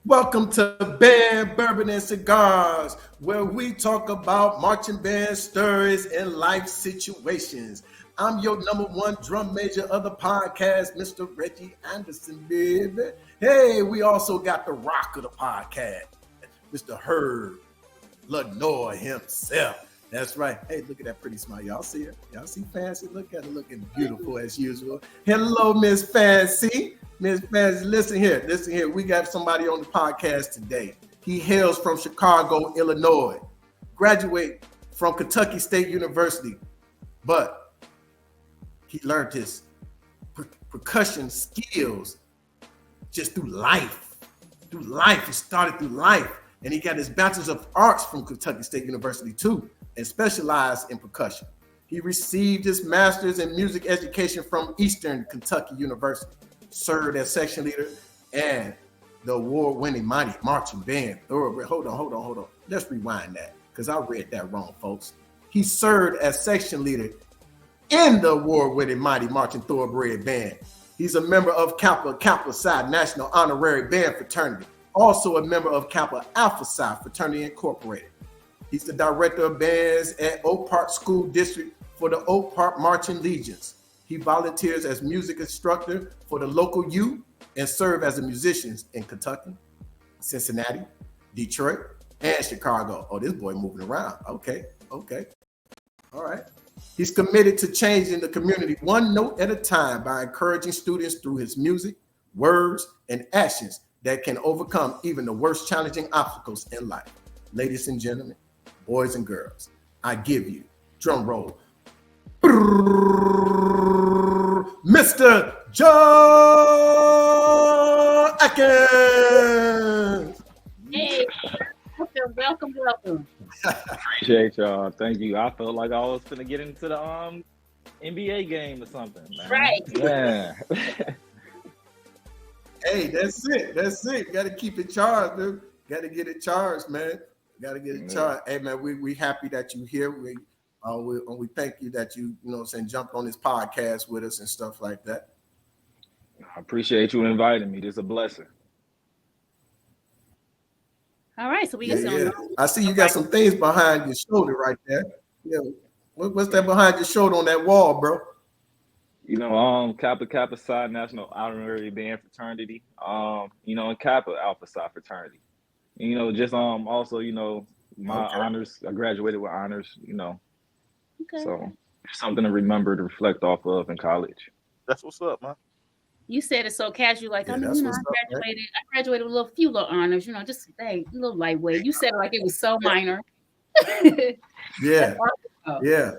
Welcome to Band, Bourbon, and Cigars, where we talk about marching band stories and life situations. I'm your number one drum major of the podcast, Mr. Reggie Anderson, baby. Hey, we also got the rock of the podcast, Mr. Herb Lenoir himself. That's right. Hey, look at that pretty smile. Y'all see it? Y'all see Fancy? Look at her looking beautiful as usual. Hello, Miss Fancy. Miss Fancy, listen here. We got somebody on the podcast today. He hails from Chicago, Illinois. Graduate from Kentucky State University. But he learned his percussion skills just through life. He started through life. And he got his Bachelor's of Arts from Kentucky State University too, and specialized in percussion. He received his master's in music education from Eastern Kentucky University, served as section leader and the award-winning Mighty Marching Band. Hold on. Let's rewind that because I read that wrong, folks. He served as section leader in the award-winning Mighty Marching Thoroughbred Band. He's a member of Kappa Psi National Honorary Band Fraternity. Also a member of Kappa Alpha Psi Fraternity Incorporated. He's the director of bands at Oak Park School District for the Oak Park Marching Legions. He volunteers as music instructor for the local youth and serves as a musician in Kentucky, Cincinnati, Detroit, and Chicago. Oh, this boy moving around. Okay. All right. He's committed to changing the community one note at a time by encouraging students through his music, words, and actions that can overcome even the worst challenging obstacles in life. Ladies and gentlemen, boys and girls, I give you, drum roll, Mr. Joe Atkins. Hey, welcome. Appreciate y'all. Thank you. I felt like I was gonna get into the NBA game or something, man. Right. Yeah. Hey, that's it. Got to keep it charged, dude. Got to get it charged, man. Got to get it charged. Hey, man, we happy that you here. We thank you that you jumped on this podcast with us and stuff like that. I appreciate you inviting me. This is a blessing. All right, so we yeah. I see you got some things behind your shoulder right there. Yeah, what's that behind your shoulder on that wall, bro? Kappa Psi National Honorary Band Fraternity. And Kappa Alpha Psi Fraternity. Also, my honors. I graduated with honors. Okay. So something to remember to reflect off of in college. That's what's up, man. You said it so casual, like Yeah, I graduated with a few little honors, just a little lightweight. You said it like it was so minor. Yeah. Awesome. Yeah.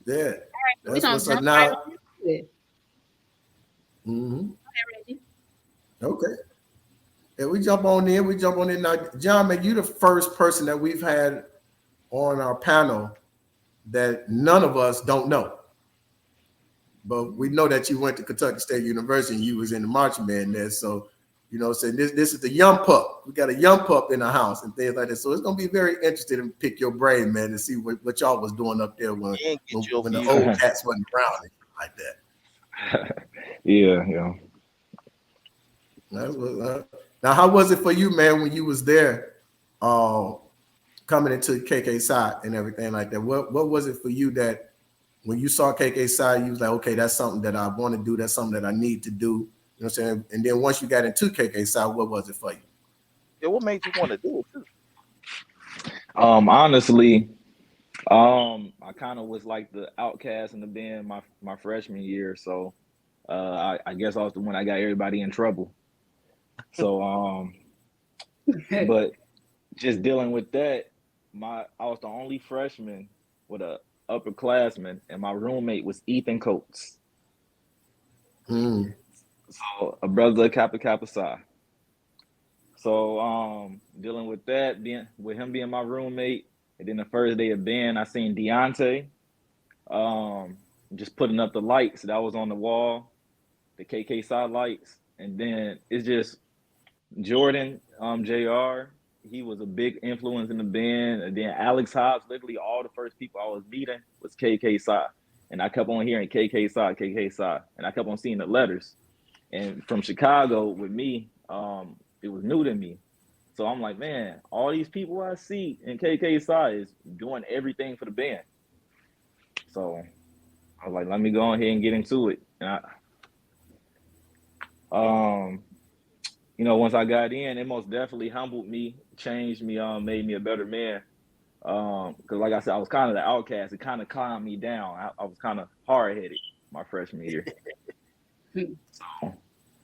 We're That's gonna what's up jump now. right into it. Mm-hmm. Go ahead, Reggie. Okay. Yeah, we jump on in. Now, John, man, you're the first person that we've had on our panel that none of us don't know. But we know that you went to Kentucky State University and you was in the marching band there. So, saying this is the young pup. We got a young pup in the house and things like that. So it's gonna be very interesting to pick your brain, man, to see what y'all was doing up there when the old cats wasn't around and like that. Yeah. Now, how was it for you, man, when you was there, coming into KK Psi and everything like that? What was it for you that when you saw KK Psi, you was like, okay, that's something that I want to do. That's something that I need to do. You know what I'm saying? And then once you got into KK Psi, what was it for you? Yeah, what made you want to do it too? Honestly, I kind of was like the outcast in the band my freshman year. So I guess I was the one that got everybody in trouble. So but just dealing with that, I was the only freshman with a upperclassman, and my roommate was Ethan Coates. So a brother of Kappa Psi. So dealing with that, with him being my roommate, and then the first day of band, I seen Deontay just putting up the lights that was on the wall, the KK Psi lights, and then it's just Jordan, JR. He was a big influence in the band, and then Alex Hobbs. Literally, all the first people I was meeting was KK Psi, and I kept on hearing KK Psi, and I kept on seeing the letters. And from Chicago with me, it was new to me. So I'm like, man, all these people I see in KK side is doing everything for the band. So I was like, let me go ahead and get into it. And once I got in, it most definitely humbled me, changed me, made me a better man. Because like I said, I was kind of the outcast. It kind of calmed me down. I was kind of hard headed my freshman year. So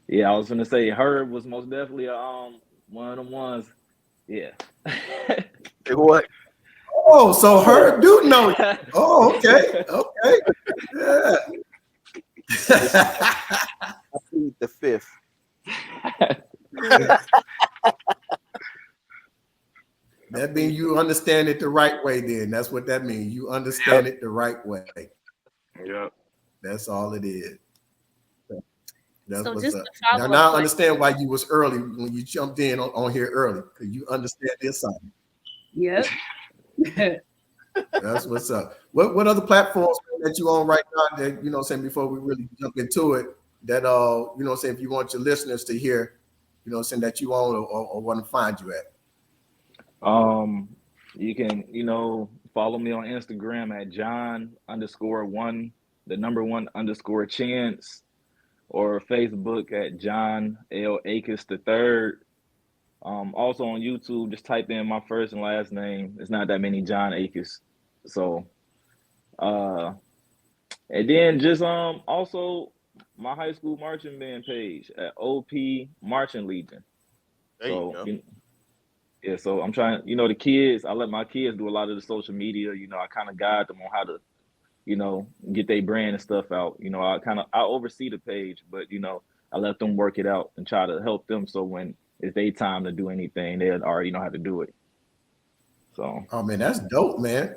yeah, I was gonna say Herb was most definitely one of them ones. Yeah. What? Oh, so her do know you. Oh, okay. Yeah. I plead the fifth. That means you understand it the right way then. That's what that means. You understand it the right way. Yep. That's all it is. That's So what's just up. a Now follow-up I understand why you was early when you jumped in on here early, because you understand the assignment. Yep. That's what's up. What other platforms that you on right now that, you know what I'm saying, before we really jump into it, that you know what I'm saying, if you want your listeners to hear, you know what I'm saying, that you on or want to find you at? You can, follow me on Instagram at John_1, the number 1_chance, or Facebook at John L. Akis III. Also on YouTube, just type in my first and last name. It's not that many John Akis. So, and then just also my high school marching band page at OP Marching Legion. There you go. Yeah, so I'm trying, the kids, I let my kids do a lot of the social media, I kind of guide them on how to, get their brand and stuff out. I oversee the page, but, I let them work it out and try to help them. So when it's their time to do anything, they already know how to do it. So. Oh man, that's dope, man. You know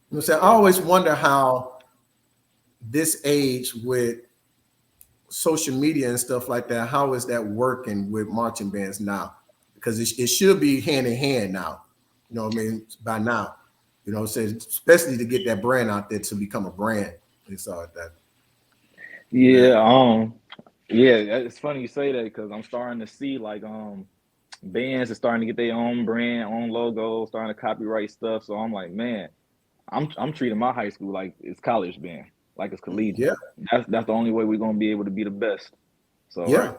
what I'm saying? I always wonder how this age with social media and stuff like that, how is that working with marching bands now? Because it should be hand in hand now, you know what I mean, by now, you know what I'm saying, especially to get that brand out there to become a brand. It's all that. Yeah, it's funny you say that, because I'm starting to see like bands are starting to get their own brand, own logo, starting to copyright stuff. So I'm like, man, I'm treating my high school like it's college band, like it's collegiate. Yeah. That's the only way we're gonna be able to be the best. So yeah.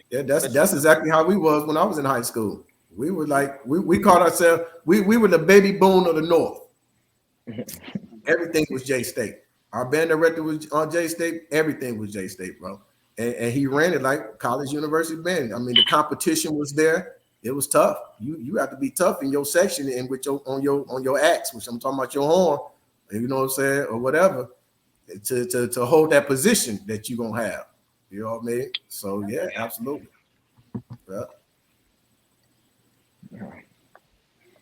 That's exactly how we was when I was in high school. We were like, we called ourselves, we were the baby boom of the North. Everything was J State. Our band director was on J State. Everything was J State, bro. And he ran it like college university band. I mean, the competition was there. It was tough. You have to be tough in your section and with on your acts, which I'm talking about your horn, you know what I'm saying, or whatever, to hold that position that you're gonna have. You know what I mean? So yeah, absolutely. Yeah.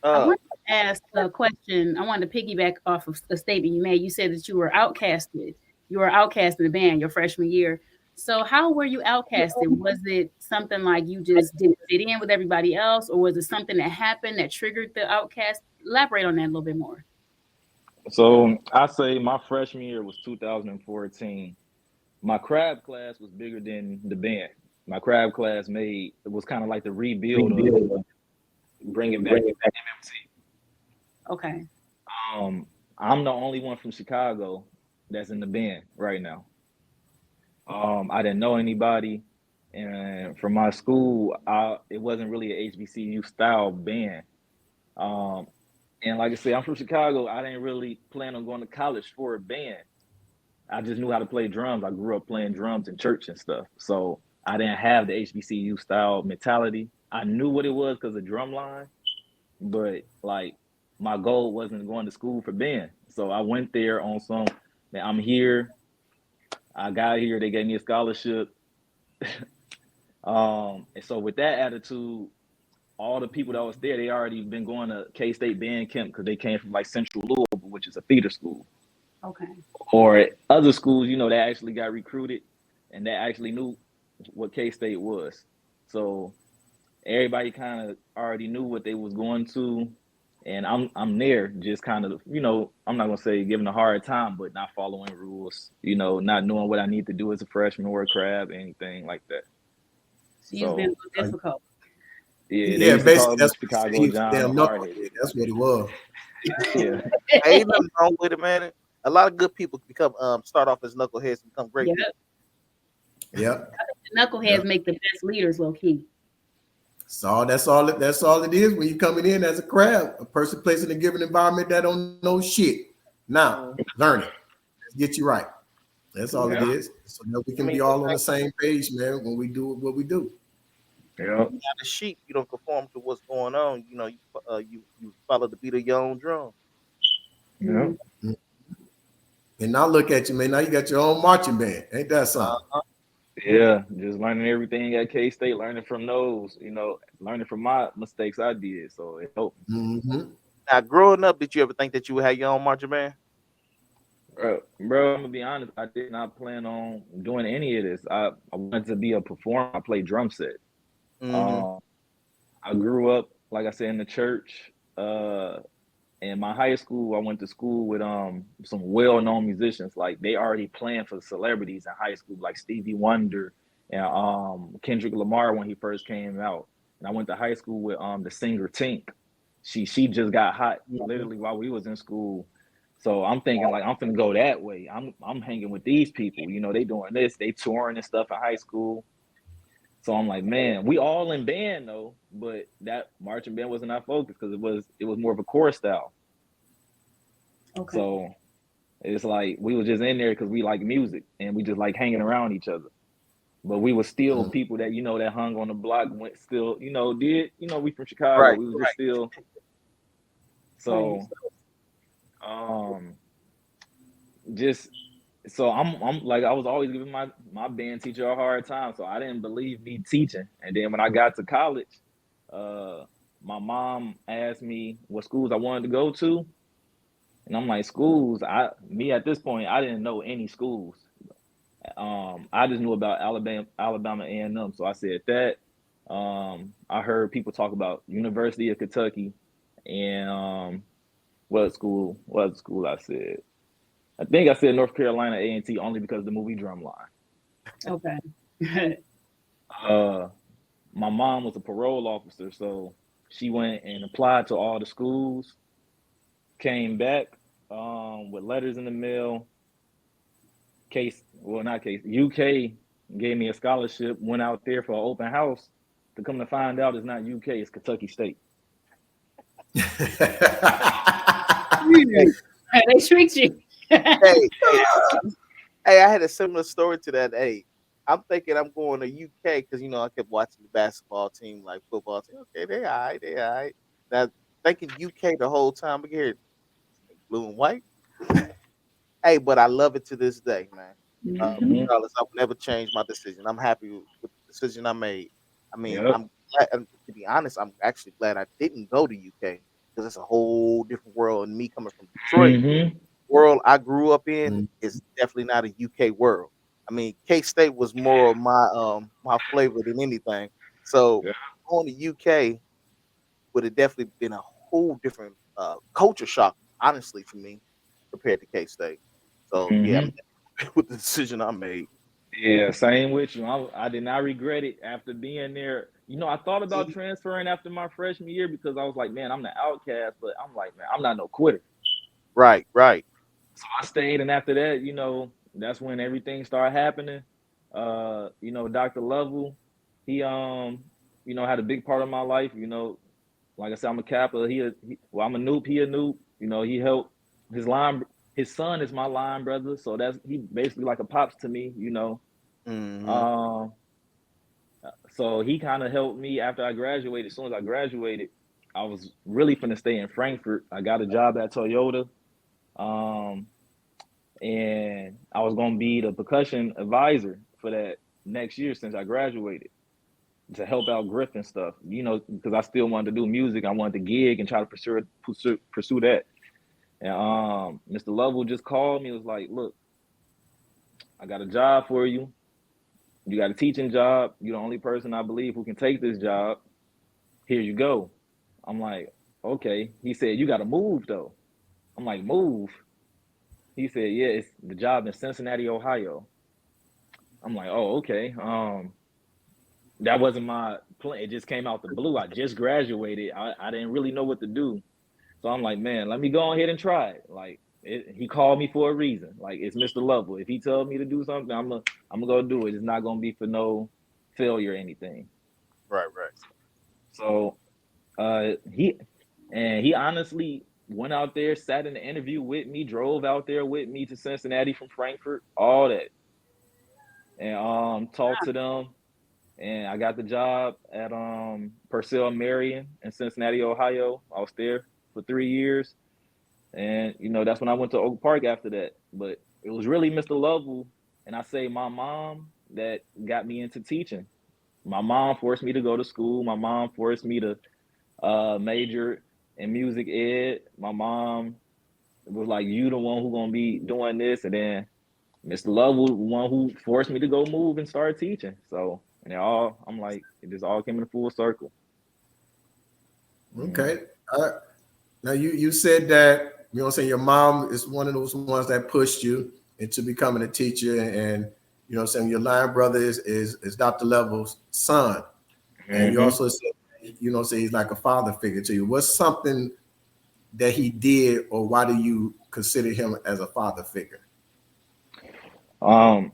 I wanted to ask a question. I wanted to piggyback off of a statement you made. You said that you were outcasted. You were outcast in the band your freshman year. So how were you outcasted? Was it something like you just didn't fit in with everybody else, or was it something that happened that triggered the outcast? Elaborate on that a little bit more. So I say my freshman year was 2014. My crab class was bigger than the band. My crab class was kind of like the rebuild of bringing back MMT. Okay. I'm the only one from Chicago that's in the band right now. I didn't know anybody, and from my school, it wasn't really a HBCU style band. And like I said, I'm from Chicago. I didn't really plan on going to college for a band. I just knew how to play drums. I grew up playing drums in church and stuff. So I didn't have the HBCU style mentality. I knew what it was because of drumline, but like my goal wasn't going to school for band. So I went there on man, I'm here. I got here. They gave me a scholarship. And so with that attitude, all the people that was there, they already been going to K-State band camp because they came from like Central Louisville, which is a theater school. Okay. Or other schools, that actually got recruited and that actually knew what K-State was. So everybody kind of already knew what they was going to. And I'm there just kind of, I'm not going to say giving a hard time, but not following rules, not knowing what I need to do as a freshman or a crab, anything like that. She's been a little difficult. Yeah, they Yeah, used to call basically me that's what Chicago he was John damn or knuckle. Hardhead. That's what it was. Yeah. Ain't nothing wrong with it, man. A lot of good people become start off as knuckleheads and become great people. Yep. The knuckleheads make the best leaders, low key. So that's all it is when you coming in as a crab, a person placed in a given environment that don't know shit. Now, learn it. Let's get you right. That's all it is. So that we can be all on the same page, man, when we do what we do. Yeah. You're not a sheep. You don't conform to what's going on. You know, you follow the beat of your own drum. Yeah. And now look at you, man. Now you got your own marching band. Ain't that something? Yeah, just learning everything at K-State, learning from those, learning from my mistakes I did. So it helped me. Now, growing up, did you ever think that you would have your own marching band? Bro, I'm gonna be honest. I did not plan on doing any of this. I wanted to be a performer. I played drum set. I grew up, like I said, in the church. In my high school, I went to school with some well-known musicians. Like they already playing for celebrities in high school, like Stevie Wonder and Kendrick Lamar when he first came out. And I went to high school with the singer Tink. She just got hot literally while we was in school. So I'm thinking like I'm finna go that way. I'm hanging with these people. They doing this, they touring and stuff in high school. So I'm like, man, we all in band though, but that marching band wasn't our focus because it was more of a chorus style. Okay. So it's like we was just in there because we like music and we just like hanging around each other. But we were still people that that hung on the block, went still, we from Chicago. Right, We was just still. So, so I'm like I was always giving my band teacher a hard time, so I didn't believe me teaching. And then when I got to college, my mom asked me what schools I wanted to go to, and I'm like schools. At this point I didn't know any schools. I just knew about Alabama A&M, so I said that. I heard people talk about University of Kentucky, and what school I said. I think I said North Carolina A&T only because of the movie Drumline. Okay. My mom was a parole officer, so she went and applied to all the schools, came back with letters in the mail. UK gave me a scholarship, went out there for an open house. To come to find out, it's not UK, it's Kentucky State. They tricked you. hey, I had a similar story to that. Hey, I'm thinking I'm going to UK because I kept watching the basketball team, like football team. Okay, they all right. Now thinking UK the whole time. Look here, blue and white. Hey, but I love it to this day, man. Regardless, I will never change my decision. I'm happy with the decision I made. I mean, I'm glad, and to be honest, I'm actually glad I didn't go to UK because it's a whole different world. And me coming from Detroit, world I grew up in is definitely not a UK world. I mean, K-State was more of my flavor than anything. So going to UK would have definitely been a whole different culture shock, honestly, for me compared to K-State. So yeah, I'm happy with the decision I made. Yeah, same with you. I did not regret it after being there. I thought about transferring after my freshman year because I was like, man, I'm the outcast, but I'm like, man, I'm not no quitter. Right. So I stayed, and after that, that's when everything started happening. Dr. Lovell, he had a big part of my life. Like I said, I'm a Kappa. I'm a Noop. He a Noop. He helped his son is my line brother, so he basically like a pops to me. So he kind of helped me after I graduated. As soon as I graduated, I was really finna stay in Frankfurt. I got a job at Toyota. And I was gonna be the percussion advisor for that next year since I graduated to help out Griff and stuff. Because I still wanted to do music. I wanted to gig and try to pursue that. And Mr. Lovell just called me. Was like, "Look, I got a job for you. You got a teaching job. You're the only person I believe who can take this job. Here you go." I'm like, "Okay." He said, "You got to move though." I'm like, "Move?" He said, "Yeah, it's the job in Cincinnati, Ohio." I'm like, "Oh, okay." that wasn't my plan. It just came out the blue. I just graduated. I didn't really know what to do. So I'm like, man, let me go ahead and try it. Like he called me for a reason. Like it's Mr. Lovell. If he tells me to do something, I'm gonna go do it. It's not gonna be for no failure or anything. Right. So he honestly went out there, sat in the interview with me, drove out there with me to Cincinnati from Frankfurt, all that, and talked to them. And I got the job at Purcell Marion in Cincinnati, Ohio. I was there for 3 years. And, that's when I went to Oak Park after that. But it was really Mr. Lovell, and I say my mom, that got me into teaching. My mom forced me to go to school. My mom forced me to major in music ed. My mom was like, you the one who going to be doing this. And then Mr. Lovell, the one who forced me to go move and start teaching. So, and I'm like, it just all came in a full circle. Okay. Now you said that, your mom is one of those ones that pushed you into becoming a teacher, and your line brother is Dr. Lovell's son. And you also said, say he's like a father figure to you. What's something that he did, or why do you consider him as a father figure?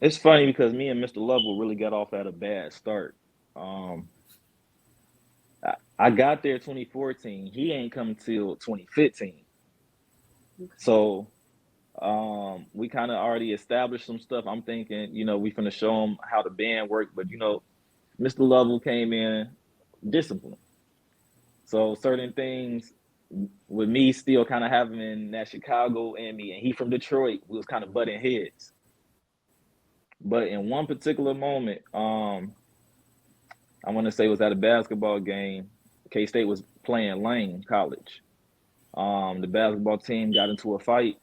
It's funny because me and Mr. Lovell really got off at a bad start. I got there 2014. He ain't come till 2015. So we kind of already established some stuff. I'm thinking, we finna show him how the band worked. But, Mr. Lovell came in disciplined. So certain things with me still kind of having that Chicago in me, and he from Detroit, we was kind of butting heads. But in one particular moment, I want to say it was at a basketball game. K-State was playing Lane College. The basketball team got into a fight,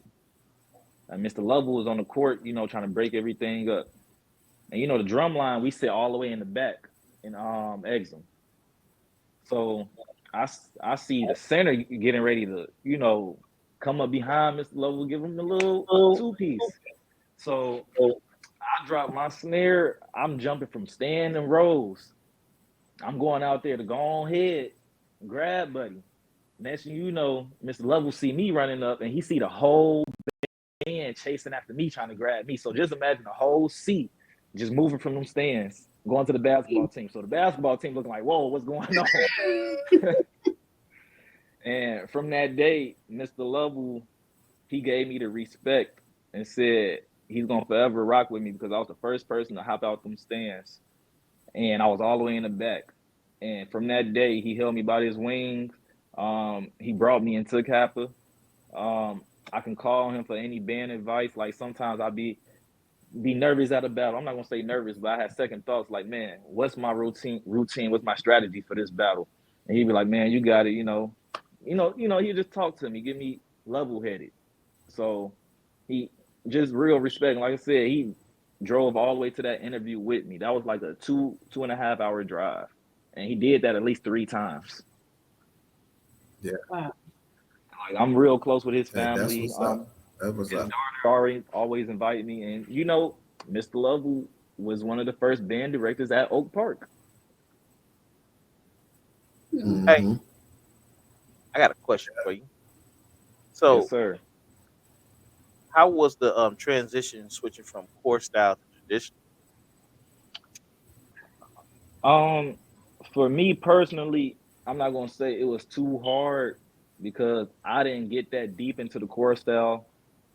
and Mr. Lovell was on the court, trying to break everything up. And the drum line, we sit all the way in the back in Exum. So I see the center getting ready to, come up behind Mr. Lovell, give him a little two-piece. So I drop my snare. I'm jumping from stand and rows. I'm going out there to go on ahead, grab buddy. Next thing you know, Mr. Lovell see me running up, and he see the whole band chasing after me, trying to grab me. So just imagine the whole seat just moving from them stands, going to the basketball team. So the basketball team looking like, whoa, what's going on? And from that day, Mr. Lovell, he gave me the respect and said he's going to forever rock with me because I was the first person to hop out them stands. And I was all the way in the back. And from that day, he held me by his wings. He brought me into Kappa. I can call him for any band advice. Like sometimes I'll be nervous at a battle. I'm not gonna say nervous, but I had second thoughts. Like, man, what's my routine? What's my strategy for this battle? And he'd be like, man, you got it. He just talk to me, get me level-headed. So he just real respect. Like I said, he drove all the way to that interview with me. That was like a 2.5 hour drive, and he did that at least 3 times. Yeah. Wow. Like I'm real close with his family. That's what's up. That was up. Always invite me, and Mr. Lovell was one of the first band directors at Oak Park. Mm-hmm. Hey, I got a question for you. So, yes, sir. How was the transition switching from core style to traditional? For me personally, I'm not gonna say it was too hard because I didn't get that deep into the core style.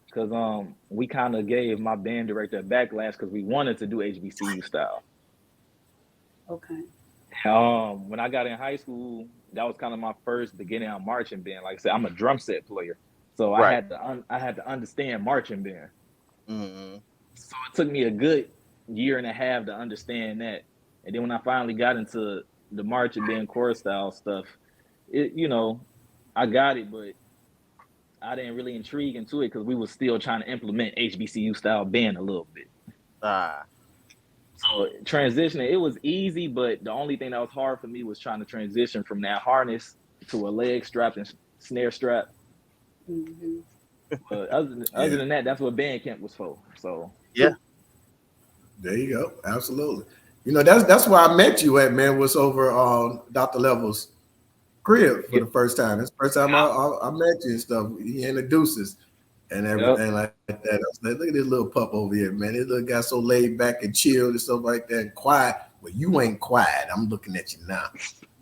Because we kind of gave my band director a backlash because we wanted to do HBCU style. Okay. When I got in high school, that was kind of my first beginning on marching band. Like I said, I'm a drum set player, so Right. I had to understand marching band. Mm-hmm. So it took me a good 1.5 years to understand that. And then when I finally got into the marching band core style stuff, I got it, but I didn't really intrigue into it because we were still trying to implement HBCU style band a little bit. So transitioning, it was easy, but the only thing that was hard for me was trying to transition from that harness to a leg strap and snare strap. Mm-hmm. But other than that, that's what band camp was for. So yeah, there you go. Absolutely. That's where I met you at, man. Was over Dr. Level's crib for the first time. It's the first time I met you and stuff. He introduced us and everything like that. I was like, look at this little pup over here, man. This little guy so laid back and chilled and stuff like that, and quiet. Well, you ain't quiet. I'm looking at you now.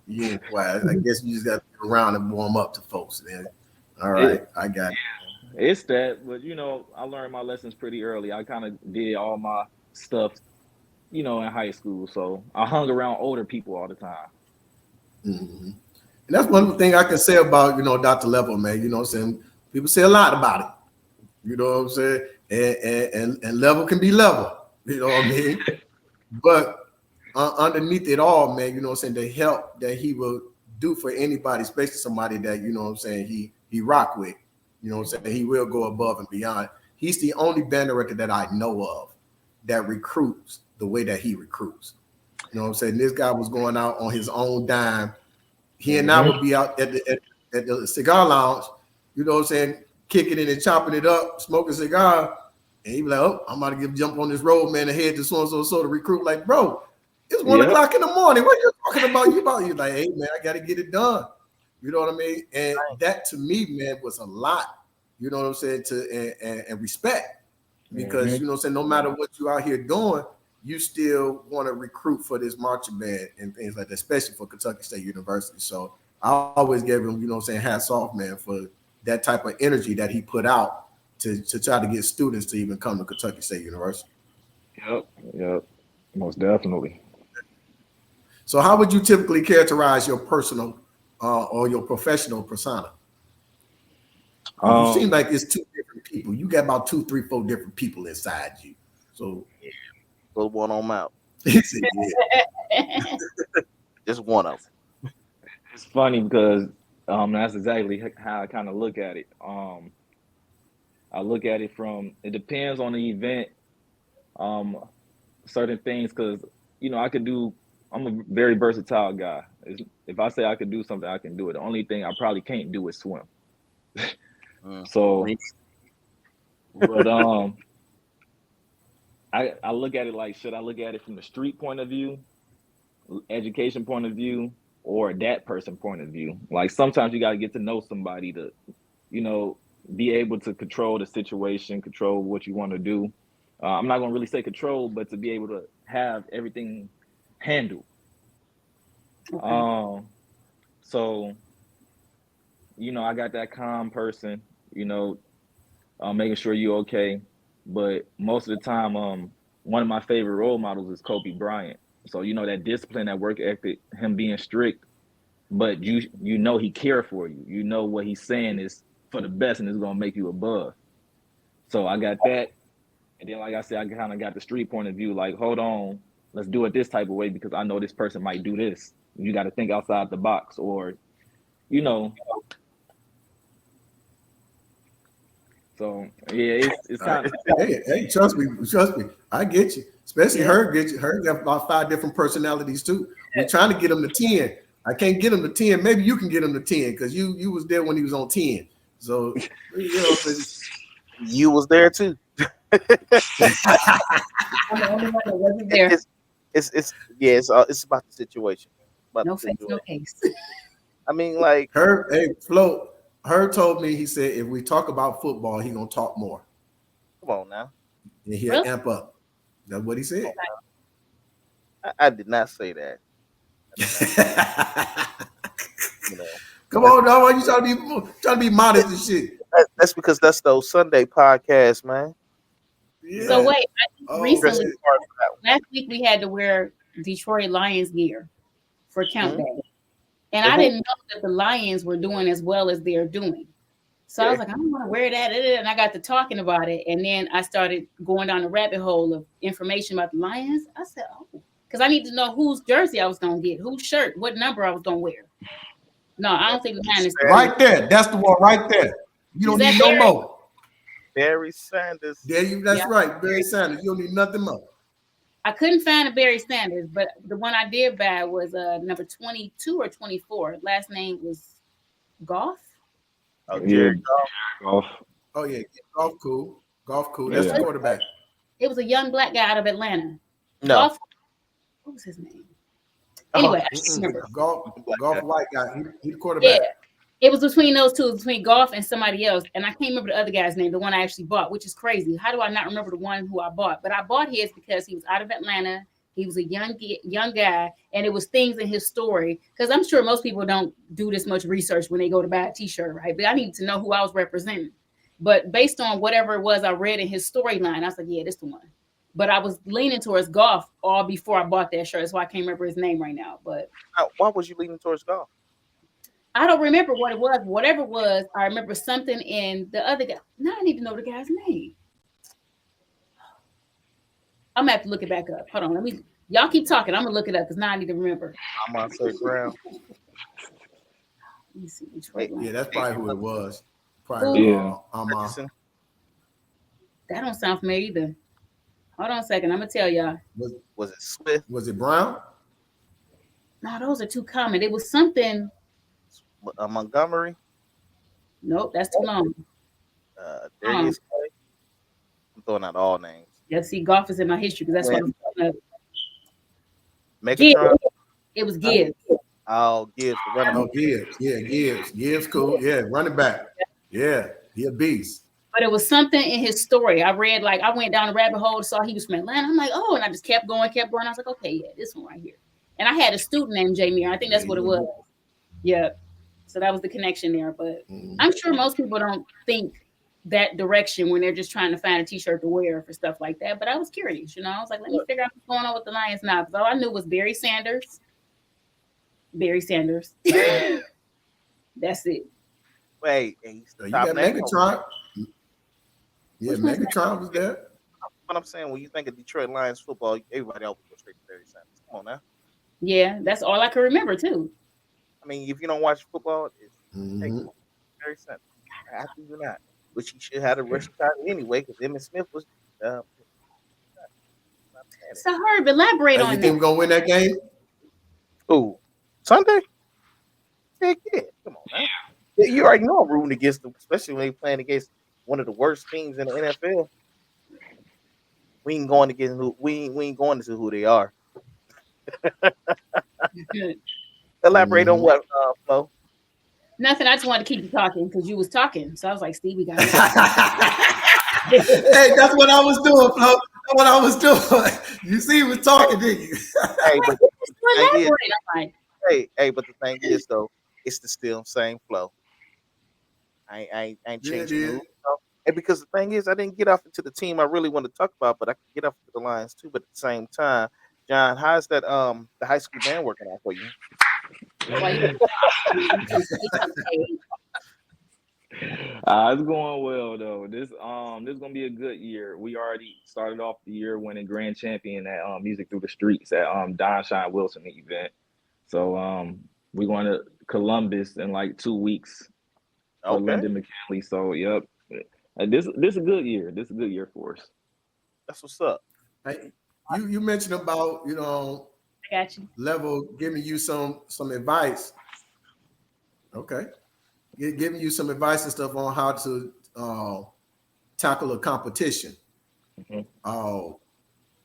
You ain't quiet. I guess you just got to be around and warm up to folks, man. All right, I got it. It's that, but I learned my lessons pretty early. I kind of did all my stuff, in high school, so I hung around older people all the time. Mm-hmm. And that's one thing I can say about Dr. Level, man. You know what I'm saying? People say a lot about it. You know what I'm saying? And level can be level. You know what I mean? But underneath it all, man, you know what I'm saying, the help that he will do for anybody, especially somebody that, you know what I'm saying, he rock with, you know what I'm saying, he will go above and beyond. He's the only band director that I know of that recruits the way that he recruits. You know what I'm saying? This guy was going out on his own dime. He and I would be out at the cigar lounge, you know what I'm saying, kicking it and chopping it up, smoking a cigar, and he'd be like, oh, I'm about to jump on this road, man, and head to so-and-so to recruit. Like, bro, it's 1 o'clock in the morning. What are you talking about? You're like, hey, man, I got to get it done. You know what I mean? And that to me, man, was a lot, you know what I'm saying, and respect. Because, you know what I'm saying, no matter what you out here doing, you still want to recruit for this marching band and things like that, especially for Kentucky State University. So I always gave him, you know what I'm saying, hats off, man, for that type of energy that he put out to try to get students to even come to Kentucky State University. Yep, most definitely. So how would you typically characterize your personal or your professional persona? You seem like it's two different people. You got about 2, 3, 4 different people inside you. So put one on them out. Just one of them. It's funny because that's exactly how I kind of look at it. I look at it from, it depends on the event, certain things, because I'm a very versatile guy. If I say I could do something, I can do it. The only thing I probably can't do is swim. So, but I look at it like, should I look at it from the street point of view, education point of view, or that person point of view? Like sometimes you got to get to know somebody to, be able to control the situation, control what you want to do. I'm not going to really say control, but to be able to have everything handled. Okay. So, I got that calm person, making sure you're okay. But most of the time, one of my favorite role models is Kobe Bryant. So, that discipline, that work ethic, him being strict, but he cared for you. You know what he's saying is for the best and it's going to make you above. So I got that. And then, like I said, I kind of got the street point of view, like, hold on, let's do it this type of way because I know this person might do this. You got to think outside the box or, So, yeah, it's kind of. Hey, trust me. I get you. Especially her get you. Her got about 5 different personalities too. We're trying to get him to 10. I can't get him to 10. Maybe you can get him to 10 because you was there when he was on 10. So, you was there too. I'm the only one that wasn't there. It's about the situation. No face, no case. I mean, like Flo. Herb told me, he said, if we talk about football, he gonna talk more. Come on now. And he'll amp up. That's what he said. I did not say that. Come on, dog. Why you trying to be modest and shit? That's because that's those Sunday podcasts, man. Yeah. So wait, recently, last week we had to wear Detroit Lions gear for Count Day. And I didn't know that the Lions were doing as well as they're doing. So I was like, I don't want to wear that. And I got to talking about it. And then I started going down the rabbit hole of information about the Lions. I said, because I need to know whose jersey I was going to get, whose shirt, what number I was going to wear. No, I don't think the Lions. Right there. That's the one right there. You don't need no more. Barry Sanders. That's right. Barry Sanders. You don't need nothing more. I couldn't find a Barry Sanders, but the one I did buy was number 22 or 24. Last name was Goff. Oh, Jared Goff. Oh, yeah. Goff cool. That's the quarterback. It was a young black guy out of Atlanta. No. Goff. what was his name? Anyway, I just remember. Golf white guy. He the Yeah, quarterback. it was between those two, between Golf and somebody else, and I can't remember the other guy's name, the one I actually bought, which is crazy. How do I not remember the one who I bought? But I bought his because he was out of Atlanta. He was a young guy, and it was things in his story. Because I'm sure most people don't do this much research when they go to buy a T-shirt, right? But I needed to know who I was representing. But based on whatever it was I read in his storyline, I was like, yeah, this the one. But I was leaning towards Golf all before I bought that shirt. That's why I can't remember his name right now. But why was you leaning towards Golf? I don't remember what it was. Whatever it was, I remember something in the other guy. Now I need to know the guy's name. I'm gonna have to look it back up. Hold on, y'all keep talking. I'm gonna look it up because now I need to remember. I'm on third ground. Let me see. Detroit Lions. Yeah, that's probably who it was. Probably. Yeah. That don't sound familiar either. Hold on a second. I'm gonna tell y'all. Was it Smith? Was it Brown? No, those are too common. It was something. Montgomery. Nope, that's too long. Darius Clay. I'm throwing out all names. Yeah, see, Golf is in my history because that's what I'm talking about. Megatron. It was Gibbs. Oh, Gibbs, the running back. Oh, Gibbs. Yeah, Gibbs. Gibbs, cool. Yeah, running back. Yeah, he a beast. But it was something in his story. I read, like, I went down a rabbit hole, saw he was from Atlanta. I'm like, oh, and I just kept going. I was like, okay, yeah, this one right here. And I had a student named Jamie. I think that's what it was. Yeah. So that was the connection there. But I'm sure most people don't think that direction when they're just trying to find a T-shirt to wear for stuff like that. But I was curious, I was like, let me figure out what's going on with the Lions now. Because all I knew was Barry Sanders. That's it. Wait, you got Megatron. Yeah, Megatron was there. What I'm saying, when you think of Detroit Lions football, everybody always goes straight to Barry Sanders. Come on now. Yeah, that's all I can remember too. I mean, if you don't watch football, it's Barry Sanders. I think you're not. Which he should have a rushing title anyway, because Emmitt Smith was. So Herb, elaborate on you think we're gonna win that game? Oh, Sunday? Heck yeah! Come on, man. Yeah, you already know I'm rooting against them, especially when they're playing against one of the worst teams in the NFL. We ain't going against we ain't going to see who they are. Elaborate on what, Flo? Nothing. I just wanted to keep you talking because you was talking. So I was like, Steve, we got it. Hey, that's what I was doing, Flo. That's what I was doing. You see, he was talking, didn't you? Hey, but but the thing is, though, it's the still same flow. I ain't changed the move. And because the thing is, I didn't get off into the team I really want to talk about, but I can get off into the Lions too. But at the same time, John, how's that the high school band working out for you? It's going well though. This is gonna be a good year. We already started off the year winning grand champion at Music Through the Streets at Don Shine Wilson event. So we're going to Columbus in like 2 weeks for Lyndon McKinley. So yep, this is a good year. This is a good year for us. That's what's up. Hey, you mentioned about I got you. Level giving you some advice. Okay. Giving you some advice and stuff on how to tackle a competition. I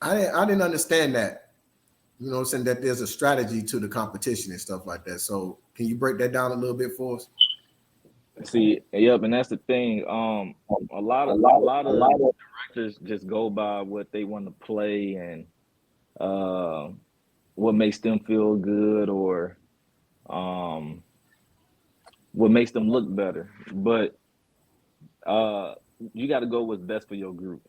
didn't understand that. You know what I'm saying? That there's a strategy to the competition and stuff like that. So can you break that down a little bit for us? See, yep, and that's the thing. A lot of directors just go by what they want to play and what makes them feel good or what makes them look better. But you got to go what's best for your group.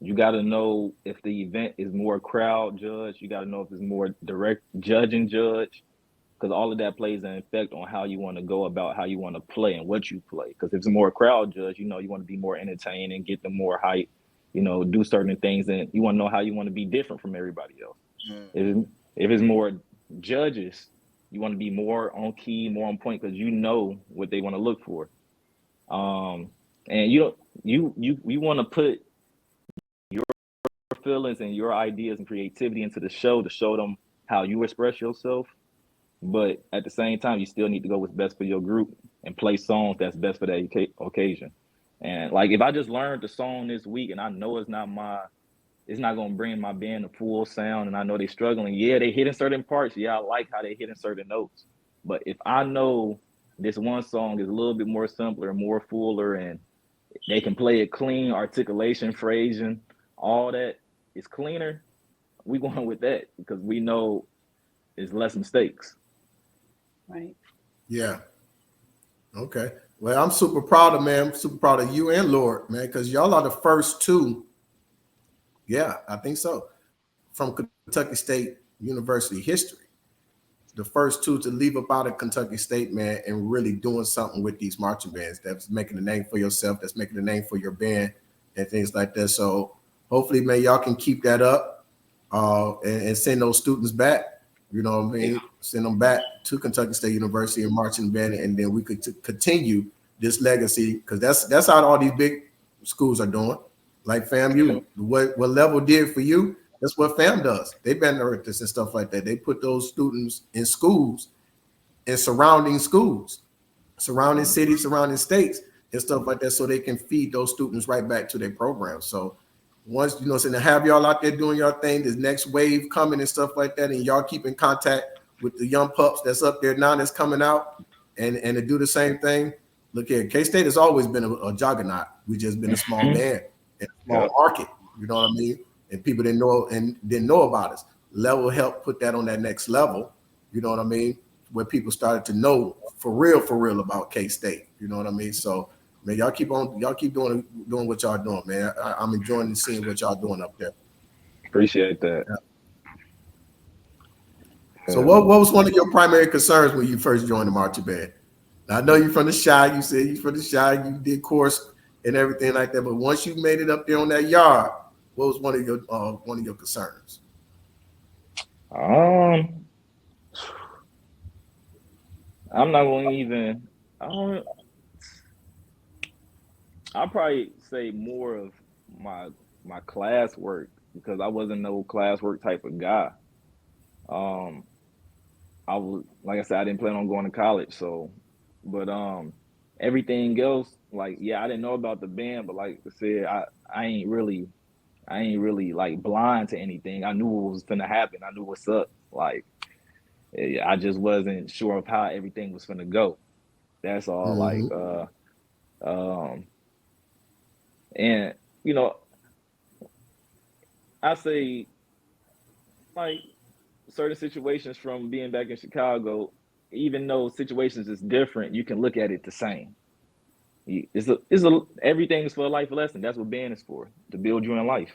You got to know if the event is more crowd judge. You got to know if it's more direct judge, because all of that plays an effect on how you want to go about how you want to play and what you play. Because if it's more crowd judge, you want to be more entertaining, get them more hype, do certain things, and you want to know how you want to be different from everybody else. If it's more judges, you want to be more on key, more on point, because you know what they want to look for. And you want to put your feelings and your ideas and creativity into the show to show them how you express yourself. But at the same time, you still need to go what's best for your group and play songs that's best for that occasion. And like, if I just learned the song this week and I know it's not my it's not gonna bring my band a full sound. And I know they struggling. Yeah, they hitting certain parts. Yeah, I like how they hitting certain notes. But if I know this one song is a little bit more simpler, more fuller, and they can play it clean, articulation, phrasing, all that is cleaner, we going with that because we know it's less mistakes. Right. Yeah. Okay. Well, I'm super proud of man. I'm super proud of you and Lord, man, because y'all are the first two. Yeah, I think so. From Kentucky State University history. The first two to leave up out of Kentucky State, man, and really doing something with these marching bands. That's making a name for yourself. That's making a name for your band and things like that. So hopefully, man, y'all can keep that up and send those students back. You know what I mean? Send them back to Kentucky State University and marching band, and then we could continue this legacy because that's how all these big schools are doing. Like FAMU, what level did for you, that's what FAM does. They band directors and stuff like that. They put those students in schools and surrounding schools, surrounding cities, surrounding states, and stuff like that, so they can feed those students right back to their program. So once so to have y'all out there doing your thing, this next wave coming and stuff like that, and y'all keep in contact with the young pups that's up there now that's coming out and to do the same thing. Look here, K-State has always been a juggernaut. We just been a small band and a small market. You know what I mean? And people didn't know about us. Level helped put that on that next level. You know what I mean? Where people started to know for real about K-State. You know what I mean? So man, y'all keep doing what y'all doing, man. I'm enjoying seeing what y'all doing up there. Appreciate that. Yeah. So what was one of your primary concerns when you first joined the marching band? Now, I know you're from the Chi. You said you're from the Chi. You did course and everything like that. But once you made it up there on that yard, what was one of your concerns? I'm not going to even. I'll probably say more of my classwork because I wasn't no classwork type of guy. I was like I said, I didn't plan on going to college, so but everything else, like I didn't know about the band, but like I said, I ain't really like blind to anything. I knew what was gonna happen. I knew what's up. Like I just wasn't sure of how everything was gonna go. That's all. Um, and I say like certain situations from being back in Chicago, even though situations is different, you can look at it the same. Everything is for a life lesson. That's what band is for, to build you in life.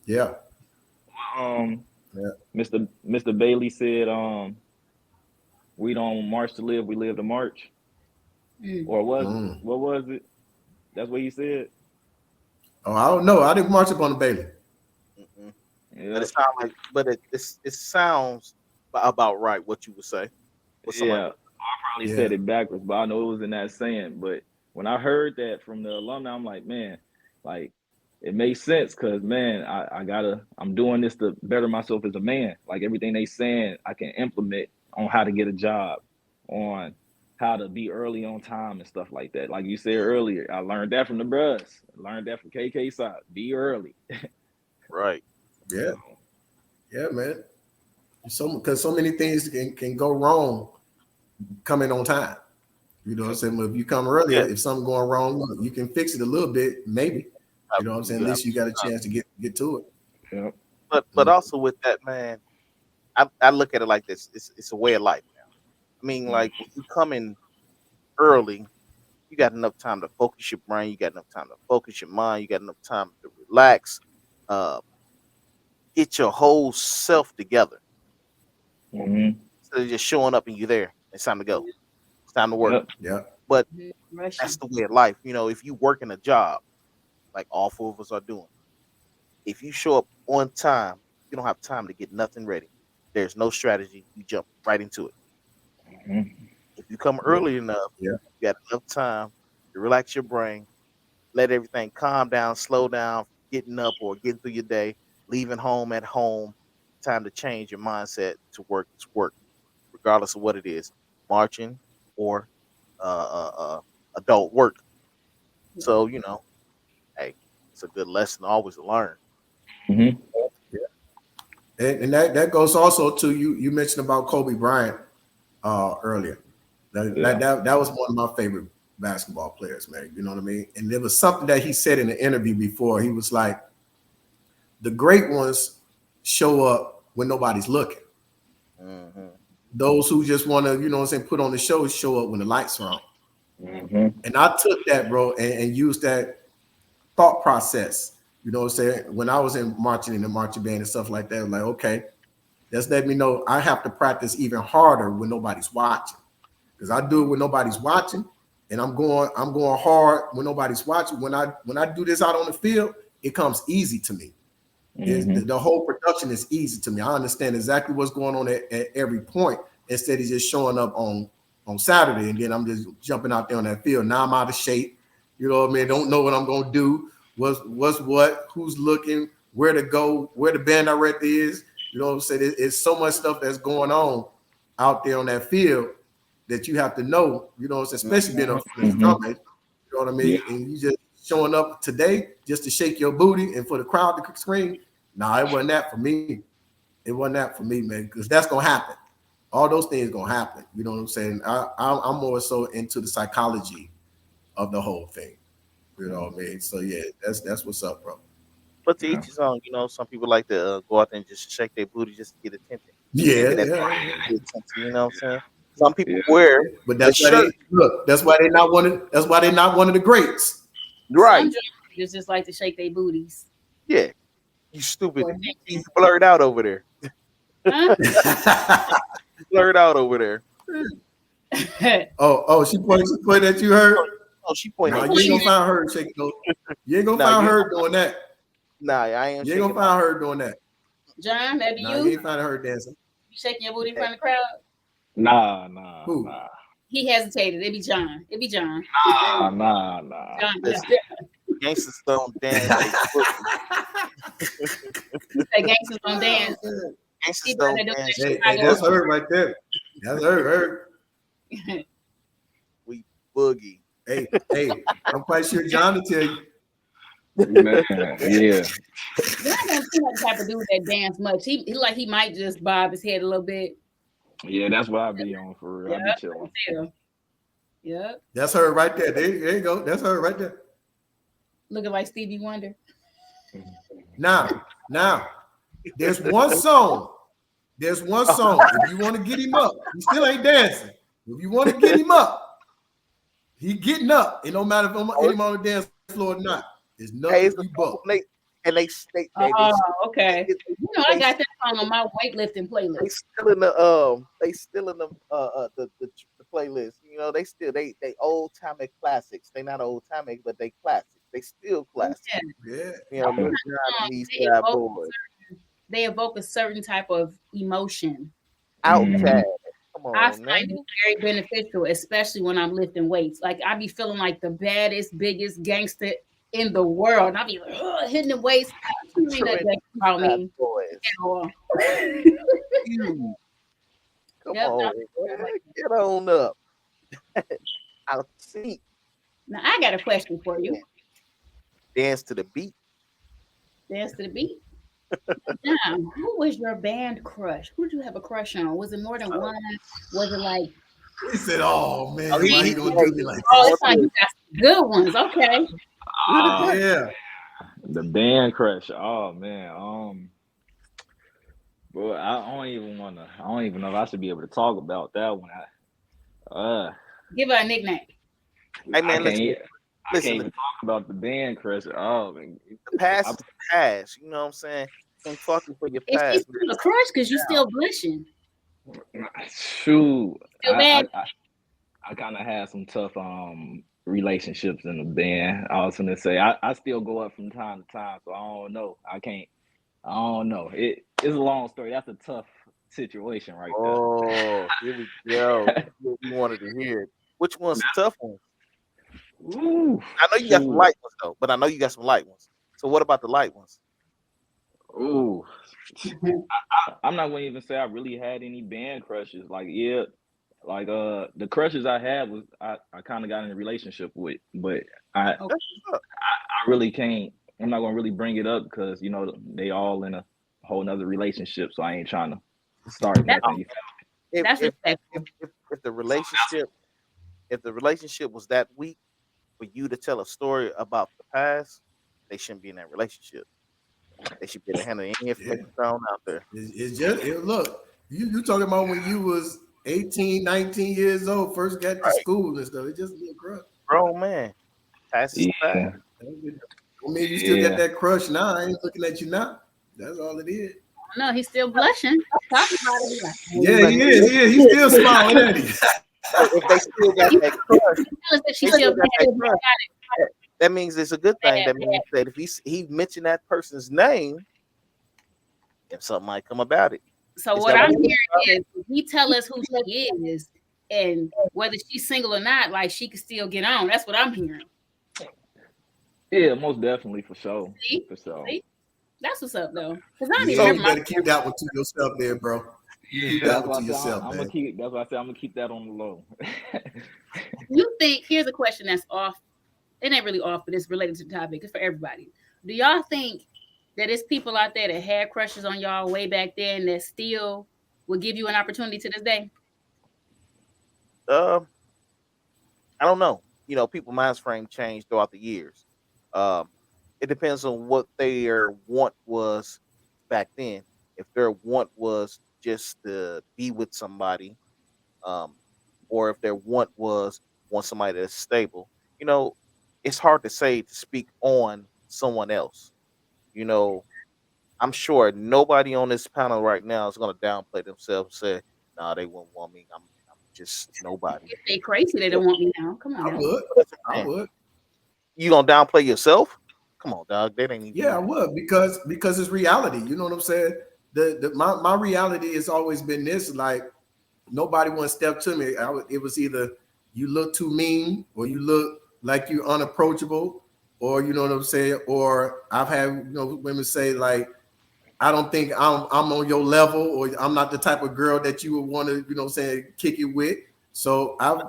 Yeah. Mr. Bailey said, we don't march to live, we live to march. Or what was it? That's what he said. Oh, I don't know. I didn't march up on the Bailey. Yep. But it sounds like, it sounds about right what you would say. I probably said it backwards, but I know it was in that saying. But when I heard that from the alumni, I'm like, man, like it makes sense because man, I'm doing this to better myself as a man. Like everything they saying, I can implement on how to get a job, on how to be early on time and stuff like that. Like you said earlier, I learned that from the bros. I learned that from KK side. Be early. Right. Yeah. Yeah, man. Because so many things can go wrong coming on time. You know what I'm saying? But if you come earlier, if something going wrong, you can fix it a little bit, maybe. You know what I'm saying? At least you got a chance to get to it. Yeah. But also with that, man, I look at it like this. It's a way of life now. I mean, like when you come in early, you got enough time to focus your brain, you got enough time to focus your mind, you got enough time to relax, get your whole self together. Instead of just showing up and you're there. It's time to go. It's time to work. Yeah. But that's the way of life. If you work in a job, like all four of us are doing, if you show up on time, you don't have time to get nothing ready. There's no strategy. You jump right into it. If you come early enough, you got enough time to relax your brain, let everything calm down, slow down, getting up or getting through your day, leaving home at home, time to change your mindset to work to work, regardless of what it is, marching or adult work. So, hey, it's a good lesson always to learn. Mm-hmm. And that goes also to you mentioned about Kobe Bryant earlier. That was one of my favorite basketball players, man. You know what I mean? And there was something that he said in an interview before. He was like, the great ones show up when nobody's looking. Mm-hmm. Those who just want to, you know what I'm saying, put on the show up when the lights are on. Mm-hmm. And I took that, bro, and used that thought process. You know what I'm saying? When I was in marching in the marching band and stuff like that, like, okay, that's let me know I have to practice even harder when nobody's watching. Because I do it when nobody's watching, and I'm going hard when nobody's watching. When I do this out on the field, it comes easy to me. Mm-hmm. The whole production is easy to me. I understand exactly what's going on at every point instead of just showing up on Saturday and then I'm just jumping out there on that field. Now I'm out of shape. You know what I mean? Don't know what I'm gonna do. What's what? Who's looking? Where to go? Where the band director is? You know what I'm saying? It's so much stuff that's going on out there on that field that you have to know. You know what I'm saying? Especially being a drum major. You know what I mean? Yeah. And you just showing up today just to shake your booty and for the crowd to scream. Nah, it wasn't that for me. It wasn't that for me, man, because that's gonna happen. All those things gonna happen. You know what I'm saying? I'm more so into the psychology of the whole thing. You know what I mean? So yeah, that's what's up, bro. But to each his own, you know, some people like to go out there and just shake their booty just to get attention. Yeah, Maybe that's yeah. get attention, you know what I'm saying? Some people Yeah. wear But the that's why shirt. that's why they're not one of the greats. Right. Some drums just like to shake their booties. Yeah. You stupid. Or You blurred out over there. huh? You blurred out over there. oh, she pointed at you, heard. Oh, she pointed Nah, at you ain't you. gonna find her shaking those. You ain't gonna No, find you her doing that. nah, I ain't You ain't shaking gonna find her doing that. John, that be Nah, you you? ain't find her dancing. You shaking your booty in my front of the crowd? Nah. Who? He hesitated. It be John. It be John. Nah. John. Listen, gangsters don't dance. They He said gangsters don't dance. gangsters People out don't there doing dance. that Hey, that's her right there. That's her. We boogie. Hey, I'm quite sure John will tell you. Man, yeah. John don't seem like the type of dude that dance much. He like he might just bob his head a little bit. Yeah, that's what I be on for real. I be chilling. Yep. That's her right there. There you go. That's her right there. Looking like Stevie Wonder. Now, there's one song. There's one song. If you want to get him up, he still ain't dancing. If you want to get him up, he getting up. It don't matter if I'm on the dance floor or not. There's nothing Hey, you but. they Okay. You know, I got that song on my weightlifting playlist. they still in the playlist. You know, they old timey classics. They not old timey, but they classics. They still classics. Yeah. You know, Lil Jon and these Side Boys. They evoke a certain type of emotion. Outcast. Come I on, man. find it very beneficial, especially when I'm lifting weights. Like I be feeling like the baddest, biggest gangster in the world. And I be like, hitting the weights. You ain't nothing gangster about me Boys. at all. You. Come Yep, on, man. Get on up. I'll see. Now I got a question for you. Dance to the beat. Dance to the beat. Now, who was your band crush? Who did you have a crush on? Was it more than one? Was it like? He said, "Oh man, Oh, why you gonna do me like Oh, this?" it's like you got some good ones. Okay. Yeah. The band crush. Oh man. Bro, I don't even know if I should be able to talk about that one. Give her a nickname. Hey man, I can't listen. even talk about the band crush. Oh man. The past is the past. You know what I'm saying? Can't fuck you for your Is she past. still a crush? Because you still blushing. Shoot. Still bad? I kind of had some tough relationships in the band. I was gonna say I still go up from time to time, so I don't know. I don't know. It's a long story. That's a tough situation right there. Oh, here we go. What we wanted to hear. Which one's the tough one? Ooh, I know you got some light ones though, but I know you got some light ones. So what about the light ones? Ooh. I'm not gonna even say I really had any band crushes. Like, yeah, like the crushes I had was I kind of got in a relationship with, but I really can't I'm not gonna really bring it up because they all in a whole nother relationship, so I ain't trying to start That's nothing. that's respectful. If the relationship was that weak for you to tell a story about the past, they shouldn't be in that relationship. They should be able to handle any Yeah. information thrown out there. It's just look. You talking about when you was 18, 19 years old, first got to Right, school and stuff. It just be a crush. grown man, past is the past. Yeah, I mean, you still got yeah. that crush now. I ain't looking at you now. That's all it is. No, he's still blushing. Talking about it. Like, Yeah, But he is. He is. He's still smiling, ain't he? if they still got that crush, tell us that she they still still got that bad. crush. That means it's a good thing. That means that if he mentioned that person's name, then something might come about it. So It's what not I'm like- hearing is he tell us who she is and whether she's single or not, like she can still get on. That's what I'm hearing. Yeah, most definitely, for sure. See? For sure. See? That's what's up though. Because I don't even Yeah, you remember better keep that one to yourself, there, bro. You keep that That's one why to I said yourself, I'm man. gonna keep. That's why I said I'm gonna keep that on the low. You think here's a question that's off. It ain't really off, but it's related to the topic. It's for everybody. Do y'all think that it's people out there that had crushes on y'all way back then that still will give you an opportunity to this day? I don't know. People minds frame change throughout the years. Um, it depends on what their want was back then. If their want was just to be with somebody, um, or if their want somebody that's stable, it's hard to say to speak on someone else. You know, I'm sure nobody on this panel right now is going to downplay themselves and say, "Nah, they wouldn't want me. I'm just nobody." If they crazy, they don't want me now. Come on I now. would. I Man, would. you gonna downplay yourself? Come on, dog. That ain't even. Yeah, I would because it's reality. You know what I'm saying? My reality has always been this: like nobody want to step to me. It was either you look too mean, or you look like you're unapproachable, or you know what I'm saying. Or I've had women say like, I don't think I'm on your level, or I'm not the type of girl that you would want to kick it with. So I've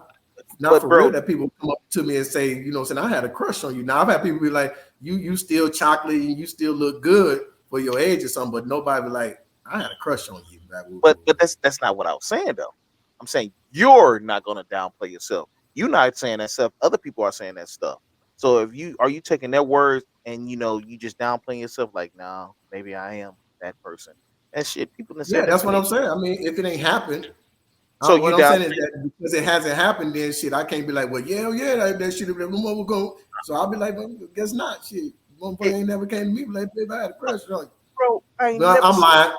not But for bro, real that people come up to me and say, saying I had a crush on you. Now I've had people be like, you still chocolate and you still look good for your age or something, but nobody be like, I had a crush on you. but that's not what I was saying though. I'm saying you're not gonna downplay yourself. You're not saying that stuff. Other people are saying that stuff. So if you are you taking their words and you just downplaying yourself like, no, maybe I am that person. And shit, people done Yeah, said that that's to what me. I'm saying. I mean, if it ain't happened, So what you I'm down? saying is that because it hasn't happened, then shit, I can't be like, well, yeah, that shit, we're going. So I'll be like, well, guess not. Shit, motherfucker ain't never came to me like, babe, I had a crush on you. Bro, I ain't No, never I'm seen- lying.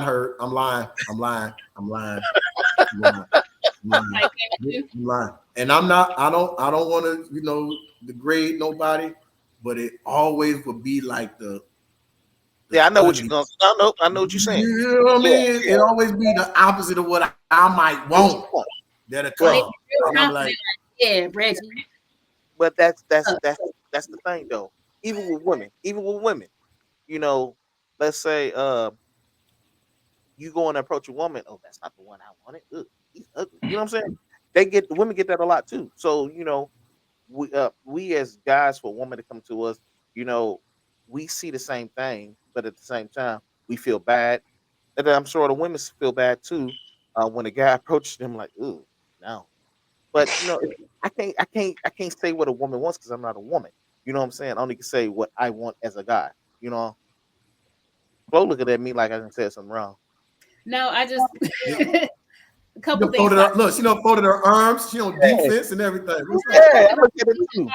Hurt. I'm lying. I'm lying. And I'm not. I don't want to degrade nobody, but it always would be like the Yeah, I know what ugly. you're gonna. I know what you're saying. You know what I mean? It always be the opposite of what I might want. That'll They come. be real And I'm confident, like, like, yeah, Reggie. But that's the thing though. Even with women, let's say you go and approach a woman, oh, that's not the one I wanted. Ugh, he's ugly. You know what I'm saying? The women get that a lot too. So we as guys, for a woman to come to us, you know, we see the same thing, but at the same time, we feel bad. And then I'm sure the women feel bad too when a guy approaches them like, ooh, no. But I can't say what a woman wants because I'm not a woman. You know what I'm saying? I only can say what I want as a guy. You know, Flo looking at me like I done said something wrong. No, I just a she couple done things. folded her arms. She on defense and everything. What's up? Yeah, I look at it too.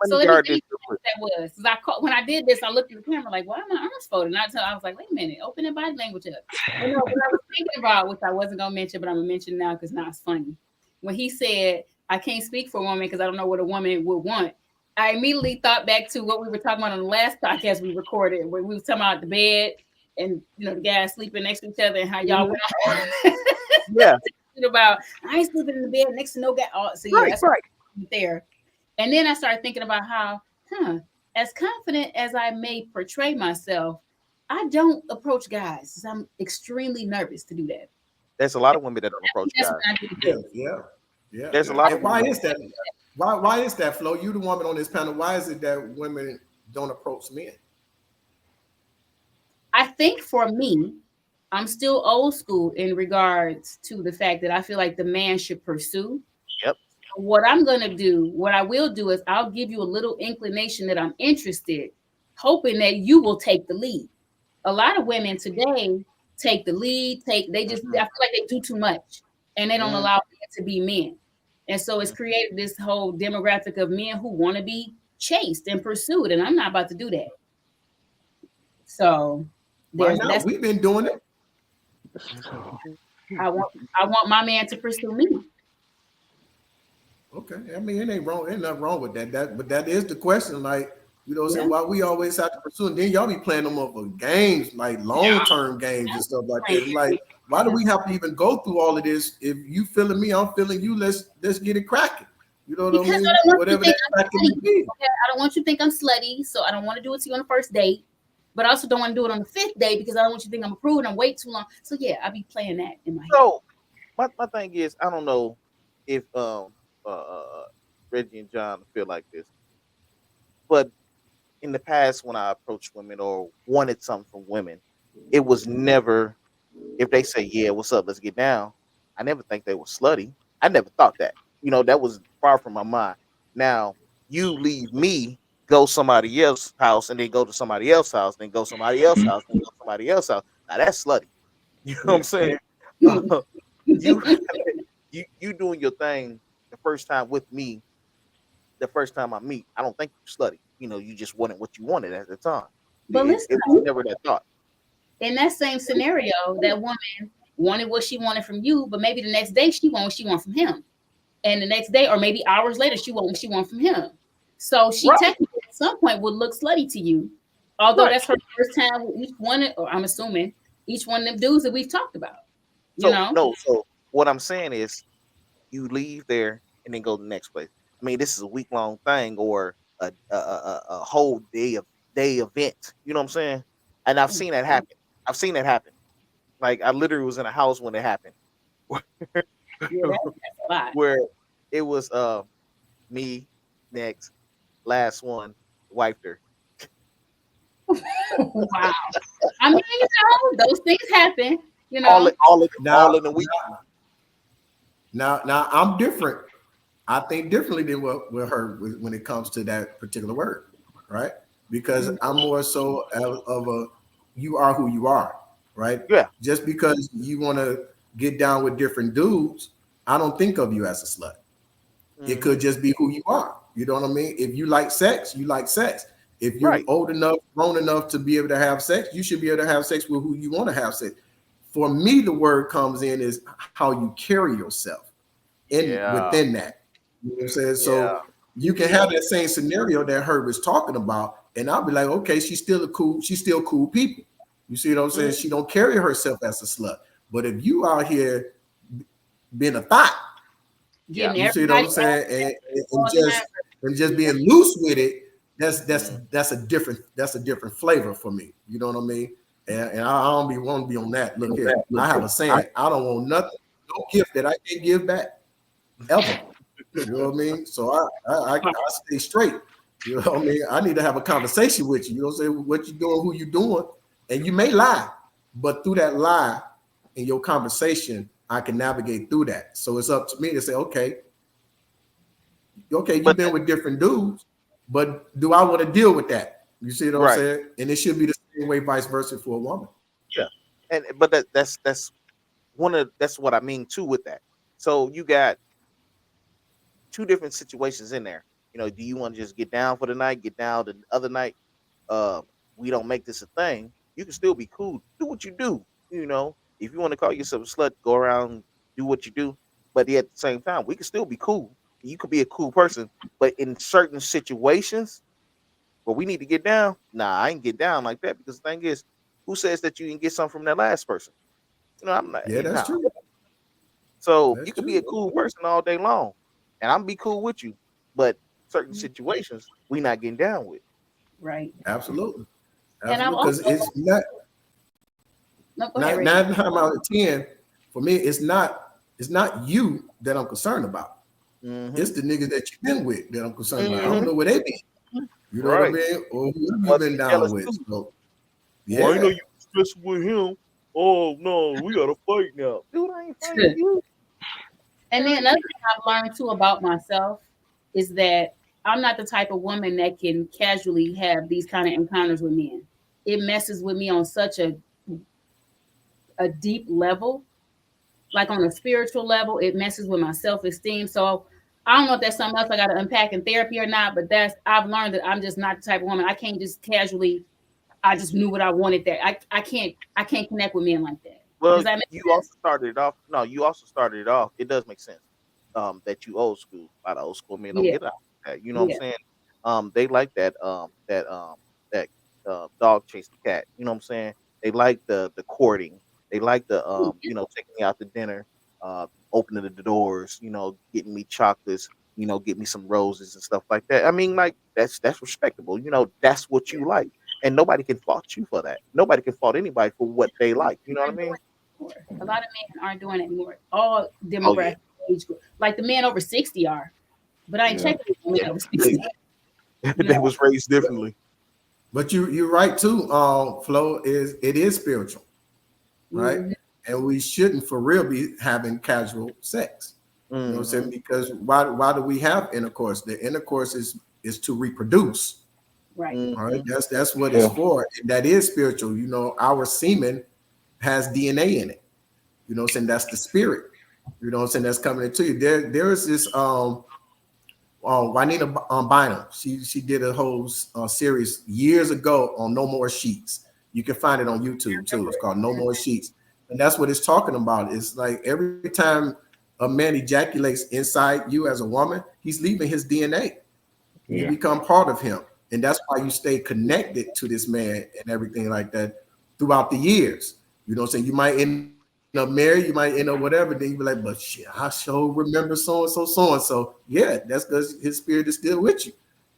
So let me Guard tell you this real quick. what that was. 'Cause when I did this, I looked at the camera like, why am I arms folded? And I was like, wait a minute, open the body language up. And what I was thinking about, which I wasn't gonna mention, but I'm gonna mention now because now it's funny. When he said, I can't speak for a woman because I don't know what a woman would want. I immediately thought back to what we were talking about on the last podcast we recorded, where we was talking about the bed and the guys sleeping next to each other and how y'all went on. Yeah, about I ain't sleeping in the bed next to no guy. Oh, so yeah, that's right there. And then I started thinking about how, as confident as I may portray myself, I don't approach guys. I'm extremely nervous to do that. there's a lot of women that don't approach That's guys. what I do. Yeah. There's a lot And of why women. is that? Why is that, Flo? You the woman on this panel. Why is it that women don't approach men? I think for me, I'm still old school in regards to the fact that I feel like the man should pursue. Yep. What I'm going to do, what I will do is I'll give you a little inclination that I'm interested, hoping that you will take the lead. A lot of women today take the lead, I feel like they do too much and they don't allow men to be men. And so it's created this whole demographic of men who want to be chased and pursued. And I'm not about to do that. So That's we've been doing it. I want my man to pursue me. Okay, I mean it ain't wrong, ain't nothing wrong with that. But that is the question, like you know, saying why we always have to pursue, and then y'all be playing them up for games, like long-term games and stuff like that. Like, why do we have to even go through all of this? If you feeling me, I'm feeling you. Let's get it cracking. You know what I mean? Whatever that cracking be. I don't want you to think I'm slutty, so I don't want to do it to you on the first date. But I also don't want to do it on the 5th day because I don't want you to think I'm approved and I'm wait too long. So yeah, I be playing that in my head. So my thing is, I don't know if Reggie and John feel like this, but in the past when I approached women or wanted something from women, it was never if they say, yeah, what's up, let's get down. I never think they were slutty. I never thought that. You know, that was far from my mind. Now you leave me, go somebody else's house, and then go to somebody else's house, then go somebody else's house, then go somebody else's house. Now that's slutty. You know what I'm saying? You doing your thing the first time with me, the first time I meet, I don't think you're slutty. You know, you just wanted what you wanted at the time. But listen, it was never that thought. In that same scenario, that woman wanted what she wanted from you, but maybe the next day she want what she want from him. And the next day, or maybe hours later, she want what she want from him. So she technically at some point would look slutty to you. Although that's her first time with each one, or I'm assuming each one of them dudes that we've talked about. You know? No, so what I'm saying is you leave there and then go to the next place. I mean, this is a week-long thing or a whole day event. You know what I'm saying? And I've seen that happen. Like I literally was in a house when it happened. That's a lot. Where it was me next, last one, wiped her. Wow. I mean, you know, those things happen. You know, all in the week. Now I'm different. I think differently than what her when it comes to that particular word, right? Because I'm more so of a you are who you are, right? Yeah. Just because you want to get down with different dudes, I don't think of you as a slut. It could just be who you are. You know what I mean? If you like sex, you like sex. If you're old enough, grown enough to be able to have sex, you should be able to have sex with who you want to have sex. For me, the word comes in is how you carry yourself within that. You know what I'm saying? So you can have that same scenario that Herb was talking about, and I'll be like, okay, she's still cool people. You see what I'm saying? She don't carry herself as a slut. But if you out here being a thought, you see what I'm saying, and just being loose with it, that's a different flavor for me. You know what I mean? And I don't want to be on that. Look here, I have a saying: I don't want nothing, no gift that I can't give back, ever. You know what I mean? So I stay straight. You know what I mean? I need to have a conversation with you. You know what I'm saying? What you doing? Who you doing? And you may lie, but through that lie in your conversation, I can navigate through that. So it's up to me to say, okay, you've been with different dudes, but do I want to deal with that? You see what I'm saying? And it should be the same way, vice versa for a woman. Yeah, but that's what I mean too with that. So you got two different situations in there. You know, do you want to just get down for the night, get down the other night? We don't make this a thing. You can still be cool. Do what you do. You know, if you want to call yourself a slut, go around, do what you do. But at the same time, we can still be cool. You could be a cool person, but in certain situations where we need to get down, I ain't get down like that, because the thing is, who says that you can get something from that last person? You know, I'm not. Yeah, that's true. So you could be a cool person all day long, and I'm be cool with you, but certain situations we not getting down with. Right. Absolutely. And I'm because also, it's not 9 times out of 10 for me. It's not you that I'm concerned about. It's the niggas that you've been with that I'm concerned about. I don't know where they be. You know what I Right. mean? Or who you Must been be down jealous with? too. So Well, I know yeah. you stressing with him. Oh no, we gotta fight now. Dude, I ain't fighting you. And then Right. another thing I've learned too about myself is that I'm not the type of woman that can casually have these kind of encounters with men. It messes with me on such a deep level, like on a spiritual level. It messes with my self esteem. So I don't know if that's something else I got to unpack in therapy or not. But that's I've learned that I'm just not the type of woman. I can't just casually. I just knew what I wanted. That I can't connect with men like that. Well, Does that make you sense? also started it off. No, you also started it off. It does make sense. That you old school. A lot of old school men don't Yeah, get out. That, you know what I'm yeah. saying? They like that dog chase the cat. You know what I'm saying? They like the courting. They like the taking me out to dinner, opening the doors. Getting me chocolates. Get me some roses and stuff like that. I mean, like that's respectable. That's what you like, and nobody can fault you for that. Nobody can fault anybody for what they like. You know what I Aren't doing mean? it anymore. A lot of men aren't doing it anymore. All Oh yeah, demographic age group, like the men over 60 are, but I ain't Yeah. checking with the men yeah. over They, 60. they No, was raised differently. But you're right too. Flo it is spiritual, right? mhm, And we shouldn't for real be having casual sex. You know what I'm Hmm. saying? Because why do we have intercourse? The intercourse is to reproduce. right. All right. Hmm. That's what it's Yeah. for. That is spiritual. Our semen has DNA in it. You know what I'm saying? That's the spirit. You know what I'm saying? That's coming into you. There is this Juanita Bynum. She did a whole series years ago on No More Sheets. You can find it on YouTube too. It's called No More Sheets, and that's what it's talking about. It's like every time a man ejaculates inside you as a woman, he's leaving his DNA. You Yeah. become part of him, and that's why you stay connected to this man and everything like that throughout the years. You know what I'm saying? You might end up married, you might end up whatever, then you be like, but shit, I sure remember so and so. Yeah, that's because his spirit is still with you.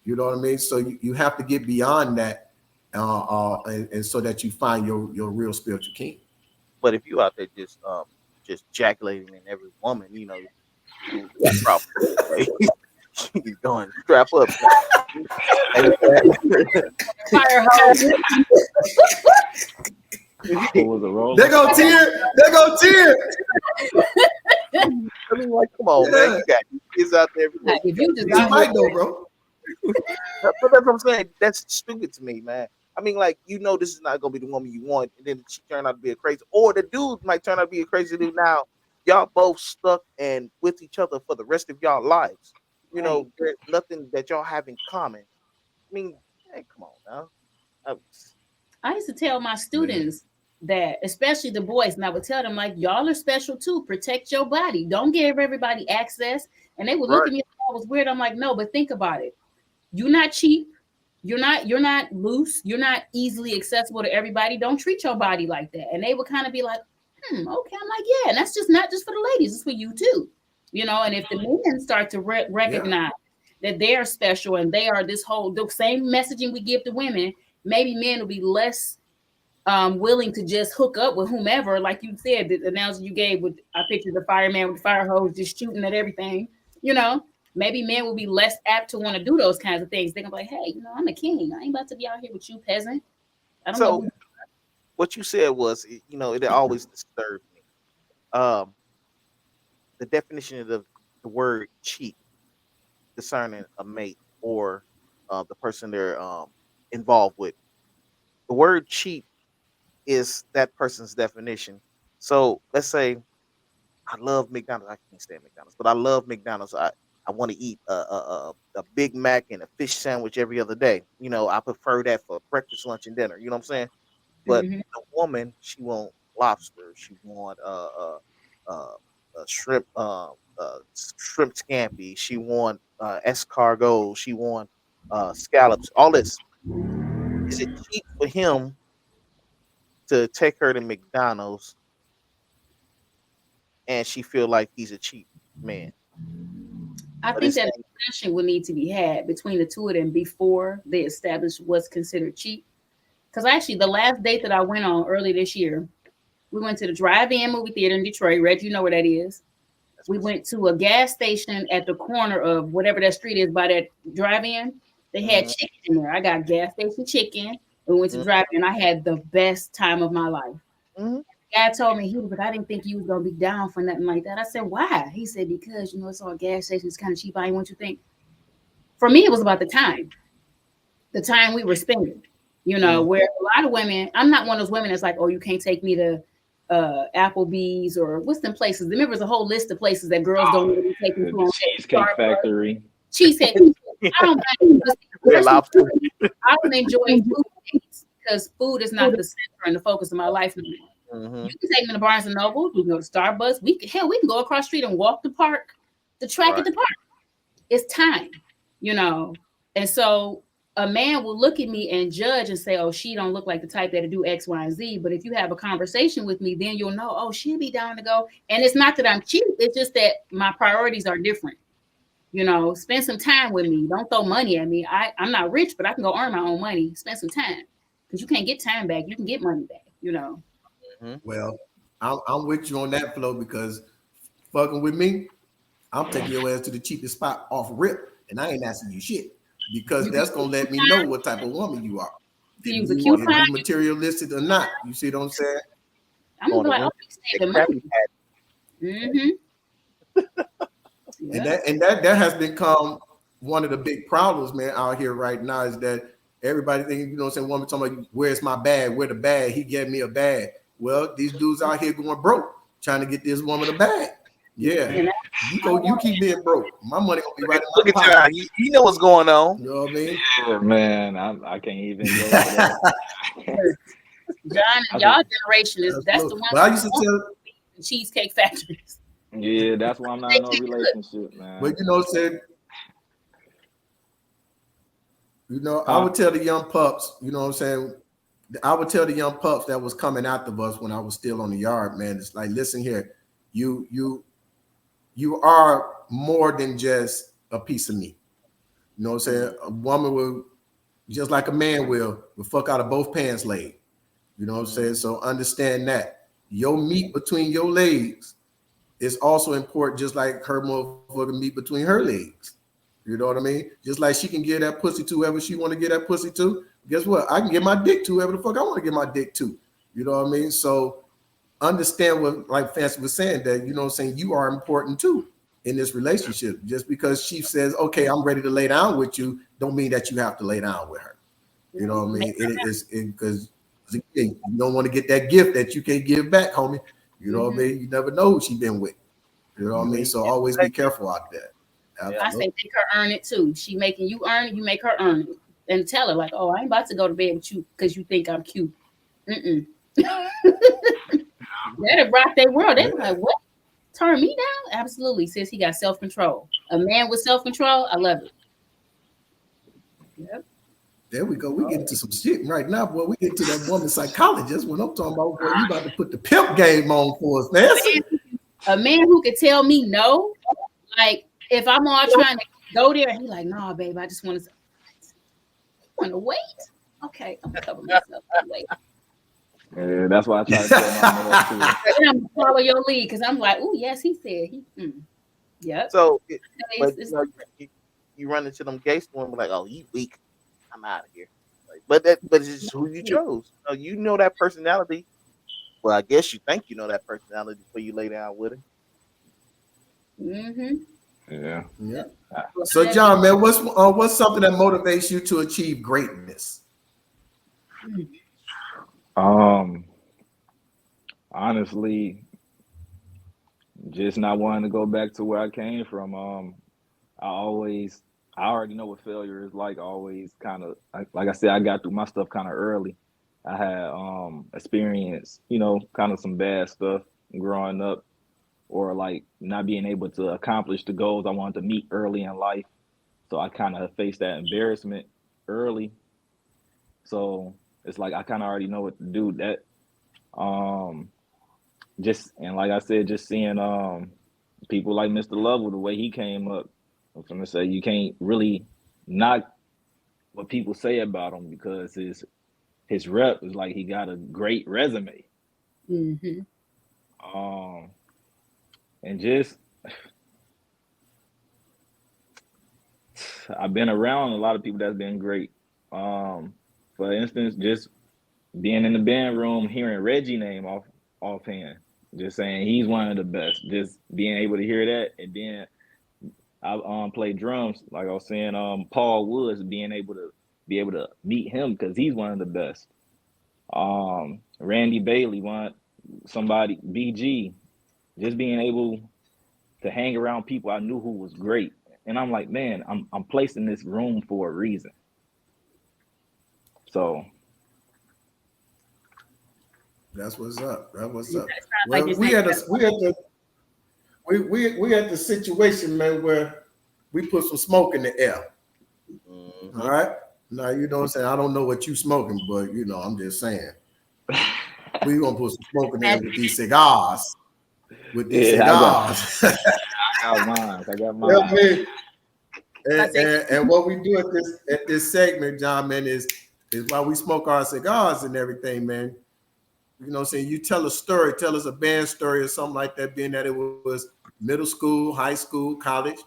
You know what I mean? So you have to get beyond that, and so that you find your real spiritual king. But if you out there just ejaculating in every woman, you got problems anyway. You going strap up. Hey, Fire hose. What was it They rolling? go tear, they go tear. I mean, like, come on, man. Yeah, You got kids out there every day. Like, if You you just you out here, might though, bro. but that's what I'm saying. That's stupid to me, man. I mean, like, this is not gonna be the woman you want, and then she turned out to be a crazy, or the dude might turn out to be a crazy dude. Now, y'all both stuck and with each other for the rest of y'all lives. right. There's nothing that y'all have in common. I mean, hey, come on now. I, I used to tell my Man. students that, especially the boys, and I would tell them, like, y'all are special too. Protect your body. Don't give everybody access. And they would look right. at me like I was weird. I'm like, no, but think about it. You're not cheap. You're not loose. You're not easily accessible to everybody. Don't treat your body like that. And they would kind of be like, okay. I'm like, yeah, and that's just not just for the ladies, it's for you too. And if the men start to Yeah. recognize that they are special and they are the same messaging we give to women, maybe men will be less willing to just hook up with whomever, like you said, the analogy you gave with I pictured the fireman with the fire hose just shooting at everything. You know, maybe men will be less apt to want to do those kinds of things. They're gonna be like, hey, I'm a king. I ain't about to be out here with you, peasant. I don't know So who. what you said was, it always disturbed me. Um, the definition of the word cheat concerning a mate or the person they're involved with. The word cheat is that person's definition. So let's say I love McDonald's. I can't stand McDonald's, but I love McDonald's. I want to eat a Big Mac and a fish sandwich every other day. I prefer that for breakfast, lunch, and dinner. You know what I'm saying? But Mhm. the woman, she want lobster. She want uh, shrimp scampi. She want escargot. She want scallops. All this. Is it cheap for him to take her to McDonald's and she feel like he's a cheap man? I But think it's that a discussion would need to be had between the two of them before they establish what's considered cheap. Because actually, the last date that I went on early this year, we went to the drive-in movie theater in Detroit. Reg, you know where that is. that's We what's went to a gas station at the corner of whatever that street is by that drive-in. They had chicken in there. I got gas station chicken. We went to drive, and I had the best time of my life. Guy told me, he was like, I didn't think you was gonna be down for nothing like that. I said, why? He said, because it's all gas stations, kind of cheap. I ain't what you think. For me, it was about the time we were spending. Where a lot of women, I'm not one of those women that's like, oh, you can't take me to Applebee's or what's them places. Remember, there's a whole list of places that girls don't really take them to. Cheesecake Factory. Cheesecake. I don't enjoy food because food is not the center and the focus of my life anymore. You can take me to Barnes and Noble. We can go to Starbucks. We can go across the street and walk the park, the track at the park. It's time, And so a man will look at me and judge and say, oh, she don't look like the type that'll do X, Y, and Z. But if you have a conversation with me, then you'll know, oh, she'll be down to go. And it's not that I'm cheap. It's just that my priorities are different. Spend some time with me. Don't throw money at me. I'm not rich, but I can go earn my own money. Spend some time. Because you can't get time back. You can get money back, Well, I'm with you on that, Flo, because fucking with me, I'm taking your ass to the cheapest spot off rip, and I ain't asking you shit because that's gonna let me know what type of woman you are. If you materialistic or not, you see what I'm saying? I'm gonna be like, money. And that has become one of the big problems, man, out here right now is that everybody thinking, woman talking about where's my bag? Where the bag? He gave me a bag. Well, these dudes out here going broke, trying to get this woman a bag. Yeah, you keep being broke. My money gonna be right in my pocket. You know what's going on. You know what I mean? Yeah, man, I can't even go to that. John, y'all generation that's the one. But I used to tell Cheesecake Factories. Yeah, that's why I'm not in no relationship, man. But I would tell the young pups, I would tell the young pups that was coming after us when I was still on the yard, man. It's like, listen here, you are more than just a piece of meat. You know what I'm saying? A woman will, just like a man will fuck out of both pants leg. You know what I'm saying? So understand that your meat between your legs is also important, just like her motherfucking meat between her legs. You know what I mean? Just like she can give that pussy to whoever she want to give that pussy to. Guess what? I can give my dick to whoever the fuck I want to give my dick to. You know what I mean? So understand what, like Fancy was saying, that, you are important too in this relationship. Just because she says, okay, I'm ready to lay down with you, don't mean that you have to lay down with her. You know what I mean? It is because you don't want to get that gift that you can't give back, homie. You know what I mean? You never know who she been with. You know what I mean? So always be careful out there. I say make her earn it too. She making you earn it, you make her earn it. And tell her, like, oh, I ain't about to go to bed with you because you think I'm cute. That'd rock their world. They're like, what? Turn me down? Absolutely. Says he got self-control. A man with self-control, I love it. Yep. There we go. We get into some shit right now, boy. We get to that woman psychologist when I'm talking about, boy, you about to put the pimp game on for us, man. A man who could tell me no, like if I'm all trying to go there, and he like, nah, babe, I just want to wait. Okay, I'm gonna cover myself. Wait. Yeah, that's why I try to tell my man too. And I'm gonna follow your lead because I'm like, oh yes, he said. Yeah. So, you run into them gay women like, oh, you weak. I'm out of here. But it's just who you chose. You know that personality. Well, I guess you think you know that personality before you lay down with him. Yeah. So, John, man, what's something that motivates you to achieve greatness? Honestly, just not wanting to go back to where I came from. I already know what failure is like. Always kind of, like I said, I got through my stuff kind of early. I had experience, kind of some bad stuff growing up, or like not being able to accomplish the goals I wanted to meet early in life. So I kind of faced that embarrassment early. So it's like I kind of already know what to do. That and like I said, just seeing people like Mr. Lovell, the way he came up, I'm gonna say you can't really knock what people say about him because his rep is like he got a great resume. And just I've been around a lot of people that's been great. For instance, just being in the band room, hearing Reggie name offhand, just saying he's one of the best. Just being able to hear that, and then I play drums, like I was saying, Paul Woods, being able to meet him because he's one of the best. Randy Bailey, somebody BG, just being able to hang around people I knew who was great, and I'm like, man, I'm placed in this room for a reason. So that's what's up. That's what's up. Like Well, we had the situation, man, where we put some smoke in the air. All right. Now, you know what I'm saying? I don't know what you smoking, but you know, I'm just saying. We gonna put some smoke in there with these cigars. I got mine. You know what I mean? And what we do at this segment, John, man, is while we smoke our cigars and everything, man. You know what I'm saying? You tell a story, tell us a band story or something like that, being that it was middle school, high school, college.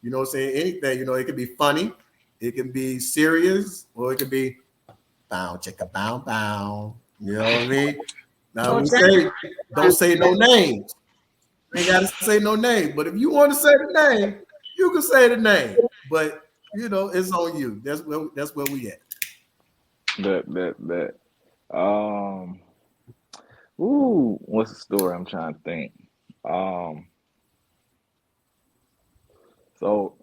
You know what I'm saying? Anything, you know, it could be funny, it can be serious, or it could be bow, chicka, bow, bow. You know what I mean? Now we say, don't say no names. You ain't got to say no name. But if you want to say the name, you can say the name. But, you know, it's on you. That's where we at. Bet. What's the story? I'm trying to think. So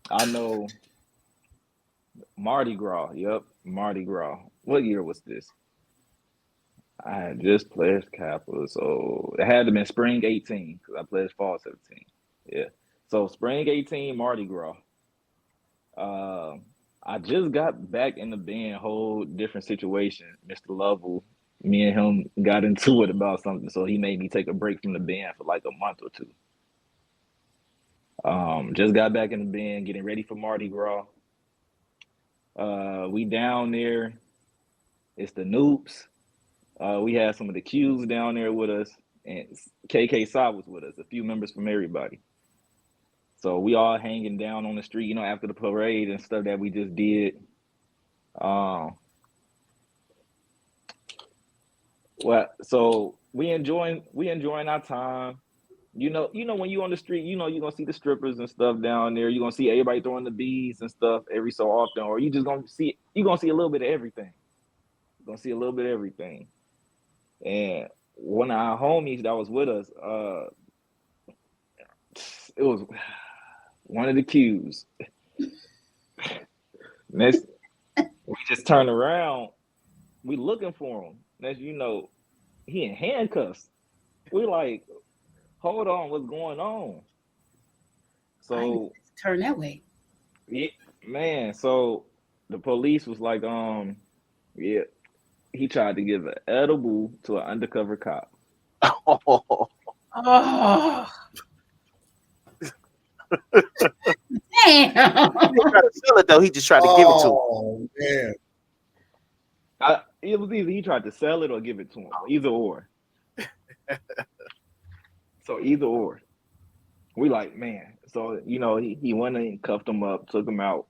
I know Mardi Gras. Yep, Mardi Gras. What year was this? I had just pledged Capital, so it had to been spring 18 because I pledged fall 17. Yeah, so spring 18 Mardi Gras. I just got back in the band, whole different situation. Mr. Lovell, me and him got into it about something, so he made me take a break from the band for like a month or two. Just got back in the band, getting ready for Mardi Gras. We down there. It's the Noops. We had some of the Qs down there with us, and KK Sa was with us, a few members from everybody. So we all hanging down on the street, you know, after the parade and stuff that we just did. Well, so we enjoying our time. You know, when you on the street, you know, you're gonna see the strippers and stuff down there. You're gonna see everybody throwing the beads and stuff every so often, or you just gonna see a little bit of everything. You're gonna see a little bit of everything. And one of our homies that was with us, it was one of the Qs. Next, we just turn around, we looking for him. Next, you know, he in handcuffs. We like, hold on, what's going on? So turn that way. Yeah, man. So the police was like, yeah, he tried to give an edible to an undercover cop. Oh. Damn. He didn't try to sell it though. He just tried to give it to him. Oh man. It was either he tried to sell it or give it to him. Either or. So either or. We like, man. So, you know, he went and cuffed him up, took him out.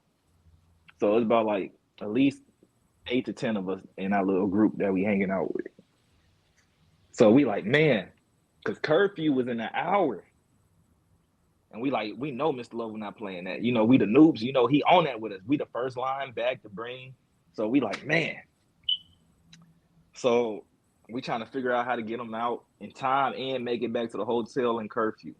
So it's about like at least 8 to 10 of us in our little group that we hanging out with. So we like, man, because curfew was in an hour. And we know Mr. Love was not playing that. You know, we the Noobs, you know, he on that with us. We the first line back to bring. So we like, man. So we trying to figure out how to get him out in time and make it back to the hotel in curfew.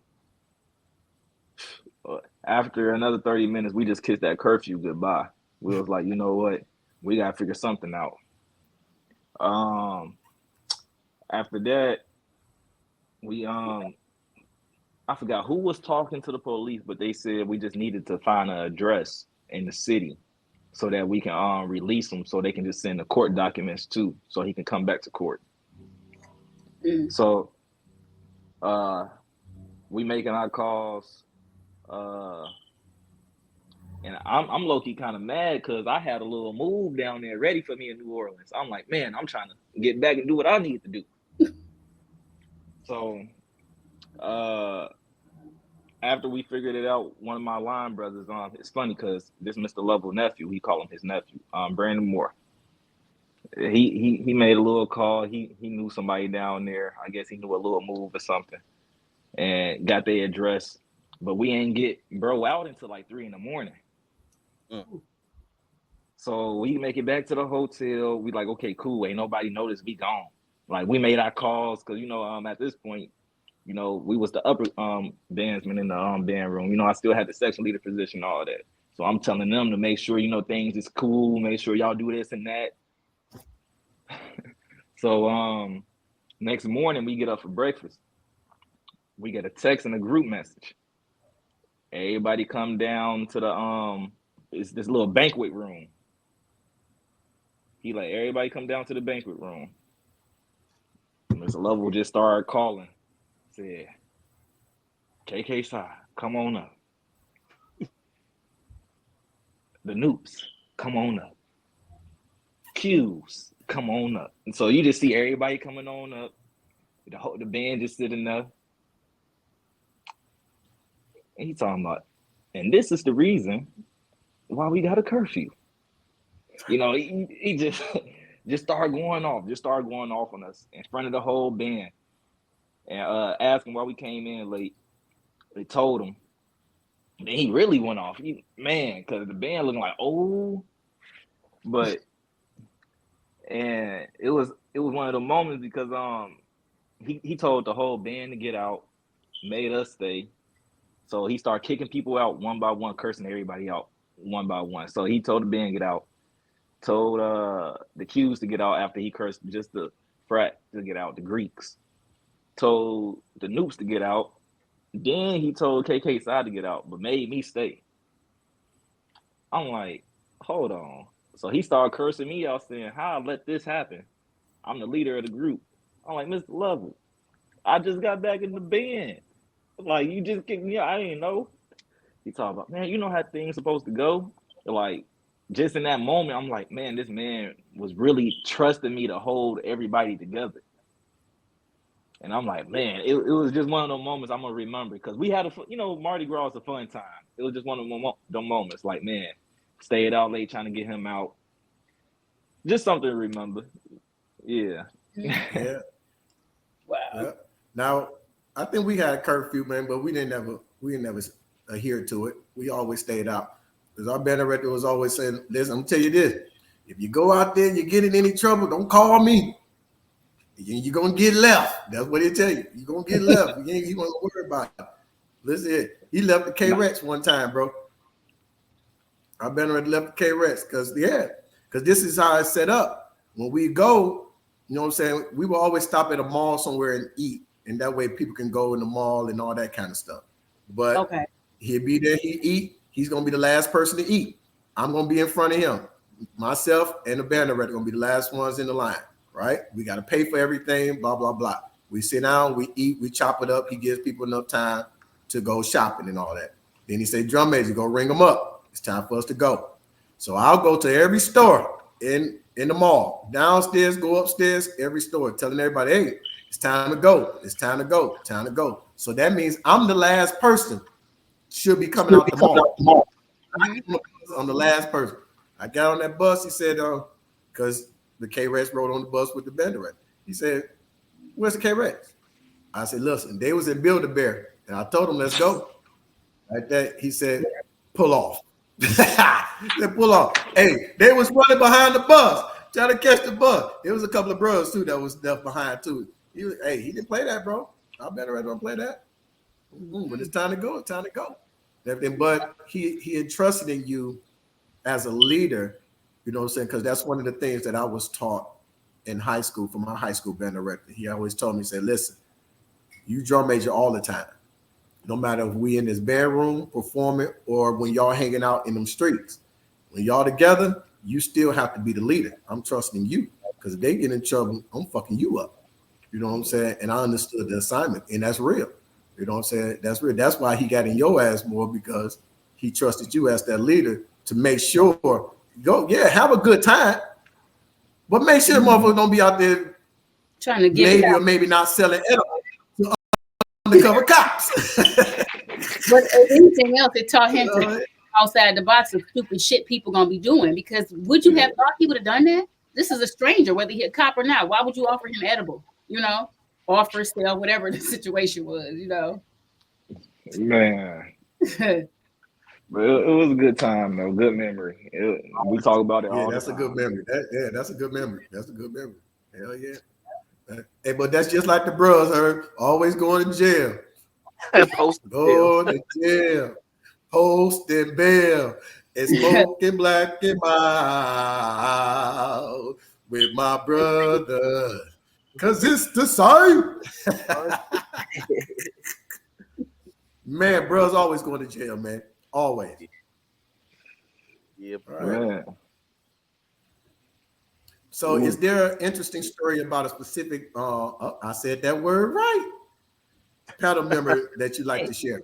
After another 30 minutes, we just kissed that curfew goodbye. We was like, you know what? We got to figure something out. After that, we I forgot who was talking to the police, but they said we just needed to find an address in the city so that we can release him, so they can just send the court documents too, so he can come back to court. So we making our calls, and I'm low-key kind of mad because I had a little move down there ready for me in New Orleans. I'm like, man, I'm trying to get back and do what I need to do. So after we figured it out, one of my line brothers, it's funny because this Mr. Lovell nephew, he called him his nephew, Brandon Moore. He made a little call. He knew somebody down there. I guess he knew a little move or something, and got their address. But we ain't get bro out until like 3 a.m. So we make it back to the hotel. We like, okay, cool. Ain't nobody noticed we gone. Like we made our calls because at this point, we was the upper bandsman in the band room. I still had the section leader position, all that. So I'm telling them to make sure things is cool. Make sure y'all do this and that. So next morning we get up for breakfast. We get a text and a group message. Everybody come down to the it's this little banquet room. He like, everybody come down to the banquet room. Mr. Lovell just started calling. Said, KK side, come on up. The Noops, come on up. Q's, come on up. And so you just see everybody coming on up. The band just sitting there. And he talking about, and this is the reason why we got a curfew. He just started going off on us in front of the whole band. And asking why we came in late. They told him. And then he really went off. Because the band looking like old. But and it was one of the moments because he told the whole band to get out, made us stay. So he started kicking people out one by one, cursing everybody out one by one. So he told the band to get out, told the Q's to get out after he cursed just the frat to get out, the Greeks. Told the Noops to get out. Then he told KK side to get out, but made me stay. I'm like, hold on. So he started cursing me out, saying, how I let this happen? I'm the leader of the group. I'm like, Mr. Lovell, I just got back in the band. Like, you just kicked me out. I didn't know. He talking about, man, you know how things supposed to go? Like, just in that moment, I'm like, man, this man was really trusting me to hold everybody together. And I'm like, man, it was just one of those moments I'm going to remember because we had Mardi Gras was a fun time. It was just one of those moments like, man, stayed out late trying to get him out. Just something to remember. Yeah. Yeah. Wow. Yeah. Now, I think we had a curfew, man, but we didn't never adhere to it. We always stayed out. Because our band director was always saying, listen, I'm going to tell you this. If you go out there and you get in any trouble, don't call me. You're going to get left. That's what he tell you. You're going to get left. You ain't going to worry about it. Listen, he left the K-Rex one time, bro. Our band director left the K-Rex because this is how it's set up. When we go, you know what I'm saying, we will always stop at a mall somewhere and eat. And that way people can go in the mall and all that kind of stuff. But he'll be there, he eat. He's going to be the last person to eat. I'm going to be in front of him. Myself and the band director are going to be the last ones in the line, right? We got to pay for everything, blah, blah, blah. We sit down, we eat, we chop it up. He gives people enough time to go shopping and all that. Then he say, drum major, go ring them up. It's time for us to go. So I'll go to every store in the mall, downstairs, go upstairs, every store, telling everybody, hey, it's time to go. It's time to go. Time to go. So that means I'm the last person should be coming out the mall. I'm the last person. I got on that bus. He said, because the K-Rex rode on the bus with the band director. He said, where's the K-Rex? I said, listen, they was in Build-A-Bear. And I told him, let's go. Like that, he said, pull off. He said, pull off. Hey, they was running behind the bus, trying to catch the bus. There was a couple of brothers, too, that was left behind, too. He didn't play that, bro. I better don't play that. When it's time to go, it's time to go. Everything, but he entrusted in you as a leader, you know what I'm saying? Because that's one of the things that I was taught in high school from my high school band director. He always told me, say, listen, you drum major all the time. No matter if we in this band room performing or when y'all hanging out in them streets. When y'all together, you still have to be the leader. I'm trusting you because if they get in trouble, I'm fucking you up. You know what I'm saying? And I understood the assignment, and that's real. You know what I'm saying? That's real. That's why he got in your ass more because he trusted you as that leader to make sure, have a good time, but make sure motherfuckers don't be out there trying to get or maybe not selling edibles to undercover cops. But if anything else, it taught him to outside the box of stupid shit people gonna be doing. Because would you have thought he would have done that? This is a stranger, whether he a cop or not. Why would you offer him edible? Offer, sale, whatever the situation was. Man. But it was a good time, though. Good memory. We talk about it all the time. That's a good memory. That's a good memory. That's a good memory. Hell yeah. Hey, but that's just like the bros, always going to jail. Go to jail. Post and bail. And smoking black and mild with my brother. Cause it's the same. Man, bros always going to jail, man. Always. Yeah, right. So is there an interesting story about a specific I said that word right. Panel member that you'd like to share?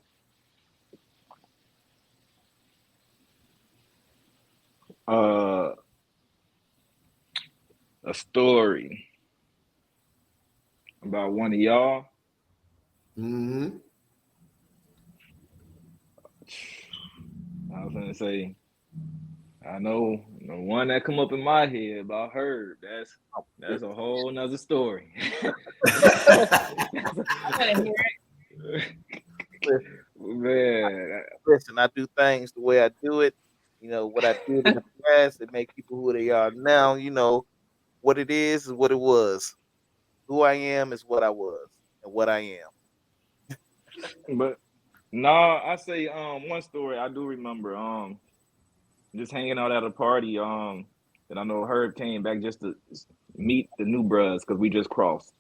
A story about one of y'all. Mm-hmm. I was gonna say, I know the one that come up in my head about her. That's a whole nother story. Man, listen, I do things the way I do it. What I did in the past, it make people who they are now. What it is what it was. Who I am is what I was and what I am. But no, I say one story I do remember. Just hanging out at a party. And I know Herb came back just to meet the new bruhs because we just crossed.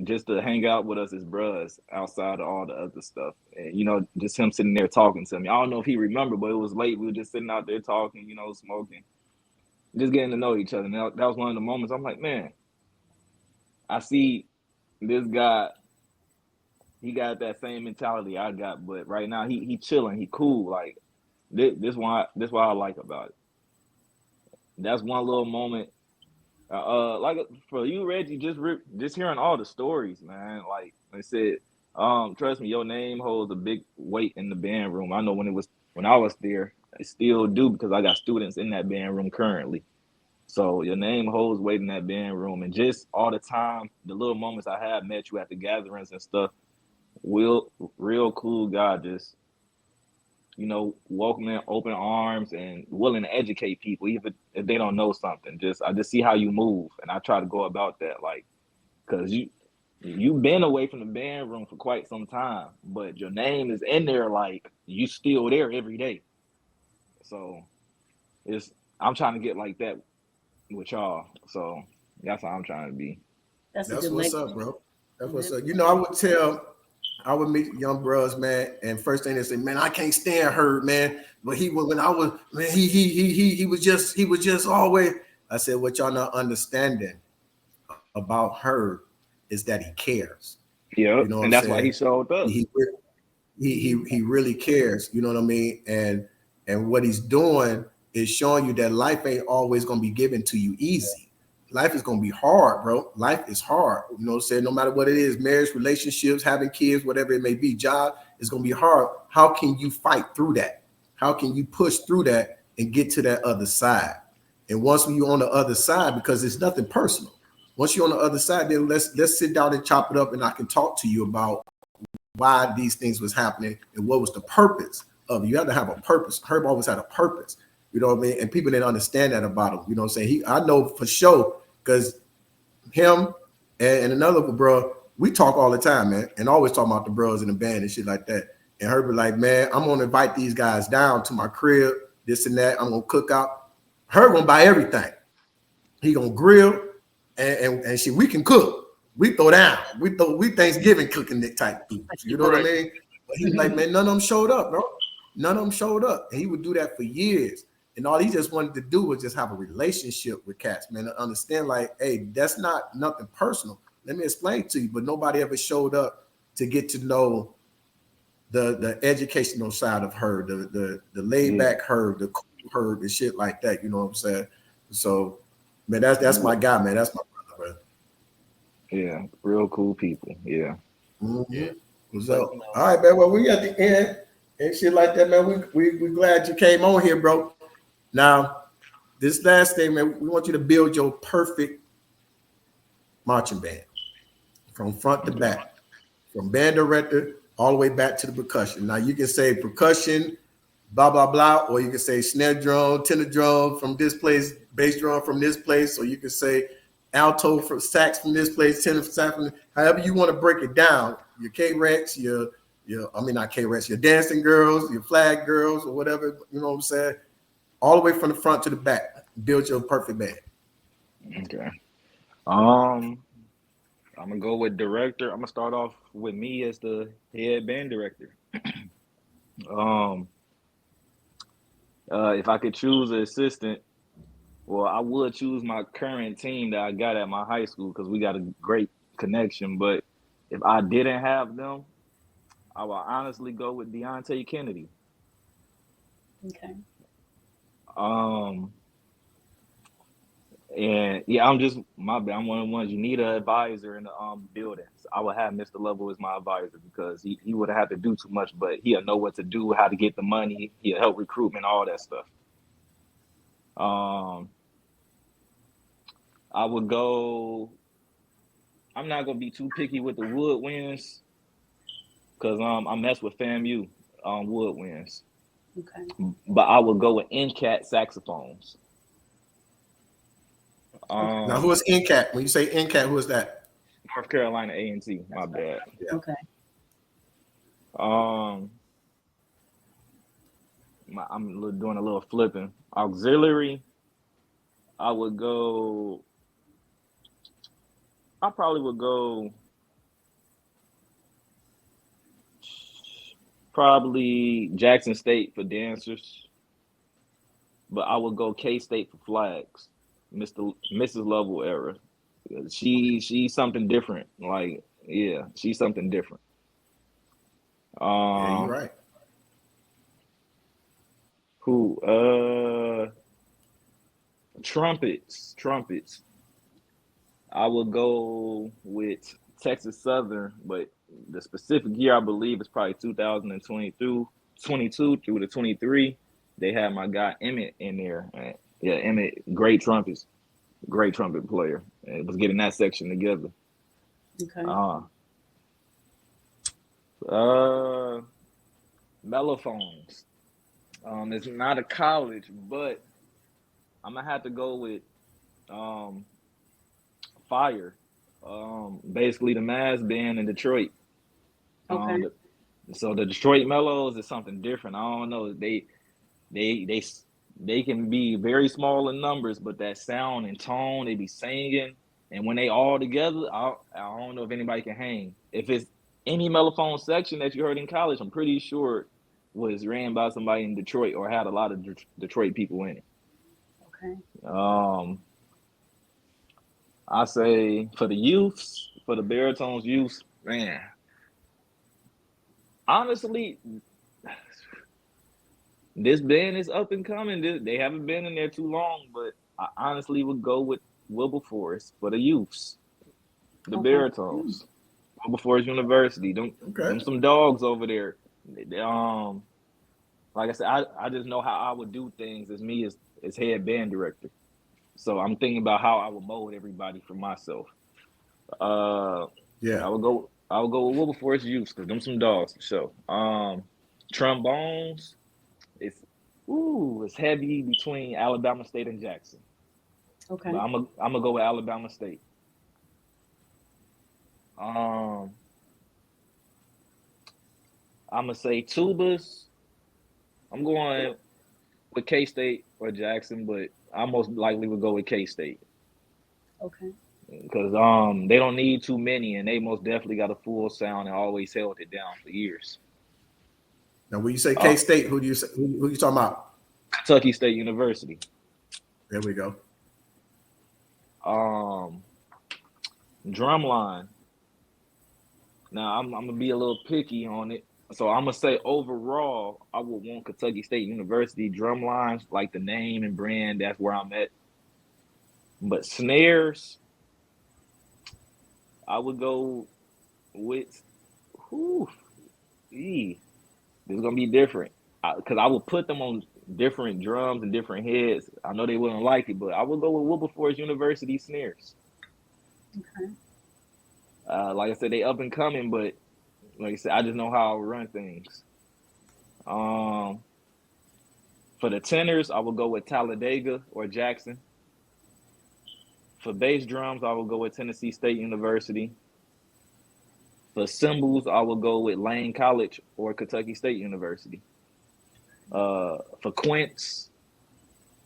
Just to hang out with us as bruhs outside of all the other stuff. And just him sitting there talking to me. I don't know if he remembered, but it was late. We were just sitting out there talking, smoking, just getting to know each other. And that was one of the moments I'm like, man, I see this guy. He got that same mentality I got, but right now he chilling, he cool. Like this what I like about it. That's one little moment. Like for you, Reggie, just hearing all the stories, man. Like I said, trust me, your name holds a big weight in the band room. I know when I was there, I still do because I got students in that band room currently. So your name holds weight in that band room, and just all the time, the little moments I have met you at the gatherings and stuff. Real cool guy, just welcoming, open arms, and willing to educate people, even if they don't know something. I just see how you move, and I try to go about that, like, because you've been away from the band room for quite some time, but your name is in there, like you still there every day. So I'm trying to get like that with y'all. So that's how I'm trying to be. That's what's up, bro. That's what's up. I would meet young bros, man, and first thing they say, man, I can't stand Herb, man. But he was just always. I said, what y'all not understanding about Herb is that he cares. Yeah, and that's why he showed up. He really cares. You know what I mean? And what he's doing is showing you that life ain't always gonna be given to you easy. Life is going to be hard, bro. Life is hard. You know what I'm saying? No matter what it is, marriage, relationships, having kids, whatever it may be, job is going to be hard. How can you fight through that? How can you push through that and get to that other side? And once you're on the other side, because it's nothing personal. Once you're on the other side, then let's sit down and chop it up, and I can talk to you about why these things was happening and what was the purpose of it. You have to have a purpose. Herb always had a purpose. You know what I mean? And people didn't understand that about him. You know what I'm saying? I know for sure, because him and another bro, we talk all the time, man, and always talk about the bros in the band and shit like that. And Herb was like, man, I'm gonna invite these guys down to my crib, this and that. I'm gonna cook out. Herb gonna buy everything. He gonna grill and shit. We can cook. We throw down. We Thanksgiving cooking type food. You know what I mean? But he's like, man, none of them showed up, bro. None of them showed up. And he would do that for years. And all he just wanted to do was just have a relationship with cats, man, to understand, like, hey, that's not nothing personal. Let me explain to you, but nobody ever showed up to get to know the educational side of her, the laid back her, the cool her, and shit like that. You know what I'm saying? So, man, that's my guy, man. That's my brother, bro. Yeah, real cool people. Yeah. Mm-hmm. So, all right, man. Well, we at the end and shit like that, man. We glad you came on here, bro. Now, this last thing, man, we want you to build your perfect marching band from front to back, from band director all the way back to the percussion. Now, you can say percussion, blah, blah, blah, or you can say snare drum, tenor drum from this place, bass drum from this place, or you can say alto from sax from this place, tenor sax from however you want to break it down. Your K-Rex, not K-Rex, your dancing girls, your flag girls, or whatever, you know what I'm saying? All the way from the front to the back. Build your perfect band. Okay. I'm gonna go with director. I'm gonna start off with me as the head band director. If I could choose an assistant, well, I would choose my current team that I got at my high school because we got a great connection. But if I didn't have them, I would honestly go with Deontay Kennedy. Okay. And yeah, I'm just my bad. I'm one of the ones you need an advisor in the building. So I would have Mr. Lovell as my advisor because he would have to do too much, but he'll know what to do, how to get the money, he'll help recruitment, all that stuff. I would go. I'm not gonna be too picky with the woodwinds because I mess with FAMU woodwinds. Okay. But I would go with NCAT saxophones. Now, who is NCAT? When you say NCAT, who is that? North Carolina A&T. My bad. Yeah. Okay. I'm doing a little flipping. Auxiliary, I probably would go probably Jackson State for dancers, but I would go K-State for flags. Mrs. Lovell era. She's something different. Like, yeah, she's something different. Yeah, you're right. Who? Trumpets. I would go with Texas Southern, but the specific year I believe is probably 2022 through the 23. They had my guy Emmett in there. Yeah, Emmett, great trumpet player. And was getting that section together. Okay. Mellophones. It's not a college, but I'm gonna have to go with Fire. Basically the Mass band in Detroit. Okay. So the Detroit Mellows is something different. I don't know. They can be very small in numbers, but that sound and tone, they be singing, and when they all together, I don't know if anybody can hang. If it's any mellophone section that you heard in college, I'm pretty sure was ran by somebody in Detroit or had a lot of Detroit people in it. Okay. I say for the youths, for the baritones youths, man. Honestly, this band is up and coming. They haven't been in there too long, but I honestly would go with Wilberforce for the youths, the baritones. Wilberforce University. Them some dogs over there. Like I said, I just know how I would do things as me as head band director. So I'm thinking about how I would mold everybody for myself. Yeah. I would go with Wilberforce youths because them some dogs for sure. Trombones. It's heavy between Alabama State and Jackson. Okay. But I'm gonna go with Alabama State. I'm gonna say tubas. I'm going with K-State or Jackson, but I most likely would go with K-State. Okay. Because they don't need too many, and they most definitely got a full sound and always held it down for years. Now, when you say K-State, who you talking about? Kentucky State University. There we go. Drumline. Now I'm gonna be a little picky on it, so I'm gonna say overall I would want Kentucky State University drumlines, like the name and brand. That's where I'm at. But snares, I would go with Whew. This is gonna be different because I will put them on different drums and different heads. I know they wouldn't like it, but I will go with Wilberforce University snares. Okay. Like I said, they up and coming, but like I said, I just know how I run things. For the tenors, I will go with Talladega or Jackson. For bass drums, I will go with Tennessee State University. For cymbals, I will go with Lane College or Kentucky State University. For quints,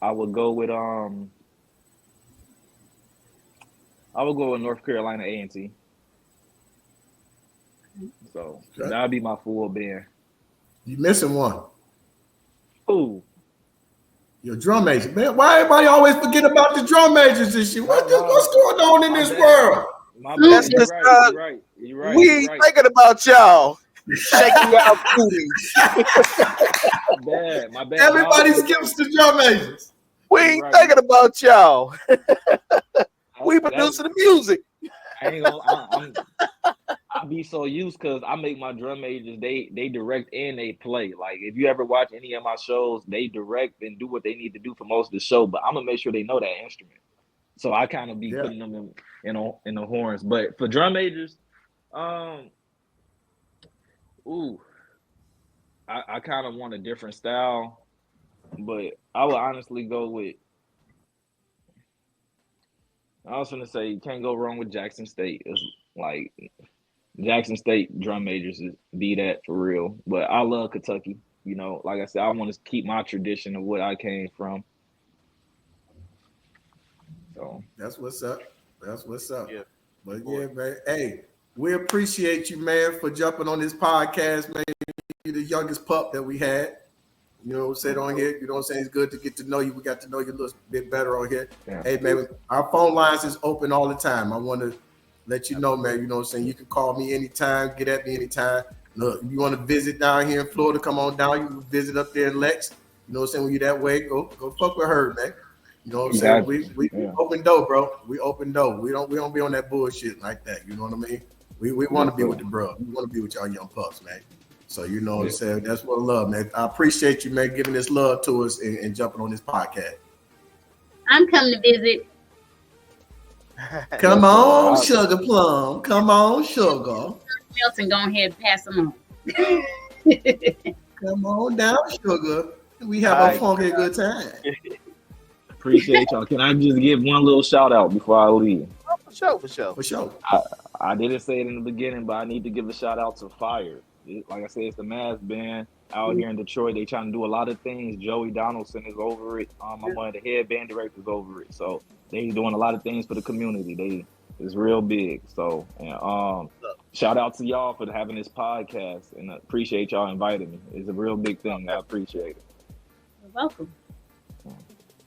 I will go with North Carolina A&T. So that'll be my full band. You missing one. Ooh. Your drum major, man. Why everybody always forget about the drum majors and shit? What's going on in this world? My bad. You're right. We ain't thinking about y'all. Shaking out booties. My bad. Everybody skips the drum majors. We ain't thinking about y'all. We producing the music. I ain't gonna. I be so used because I make my drum majors. They direct and they play. Like if you ever watch any of my shows, they direct and do what they need to do for most of the show. But I'm gonna make sure they know that instrument. So I kind of be putting them in the horns. But for drum majors, I kind of want a different style. But I would honestly go with. I was gonna say you can't go wrong with Jackson State. It's like Jackson State drum majors be that for real. But I love Kentucky. You know, like I said, I want to keep my tradition of what I came from. So that's what's up. Yeah. But yeah, man. Hey, we appreciate you, man, for jumping on this podcast, man. You're the youngest pup that we had. You know what I'm saying on here. You know what I'm saying? It's good to get to know you. We got to know you a little bit better on here. Yeah. Hey, man, our phone lines is open all the time. I want to let you know, man. You know what I'm saying? You can call me anytime, get at me anytime. Look, if you want to visit down here in Florida, come on down. You can visit up there in Lex. You know what I'm saying? When you that way, go fuck with her, man. You know what I'm saying? We open door, bro. We open door. We don't be on that bullshit like that. You know what I mean? We want to be with the bro. We want to be with y'all young pups, man. So you know what I'm saying? That's what I love, man. I appreciate you, man, giving this love to us and jumping on this podcast. I'm coming to visit. Come on, Sugar Plum. Come on, Sugar. Milton, go ahead and pass them on. Come on down, Sugar. We have a funky good time. Appreciate y'all. Can I just give one little shout out before I leave? Oh, for sure. I didn't say it in the beginning, but I need to give a shout out to Fire. Like I said, it's the Mass Band out here in Detroit. They trying to do a lot of things. Joey Donaldson is over it. I'm one of the head band directors over it. So they doing a lot of things for the community. It's real big. So shout out to y'all for having this podcast and appreciate y'all inviting me. It's a real big thing. I appreciate it. You're welcome.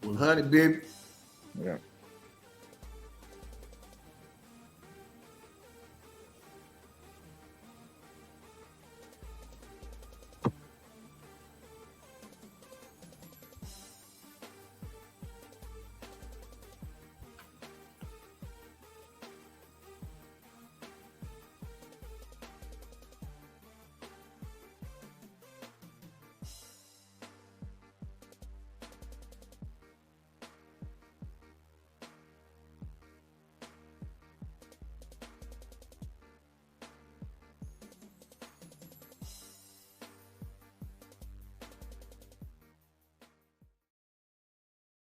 Well, honey, baby. Yeah.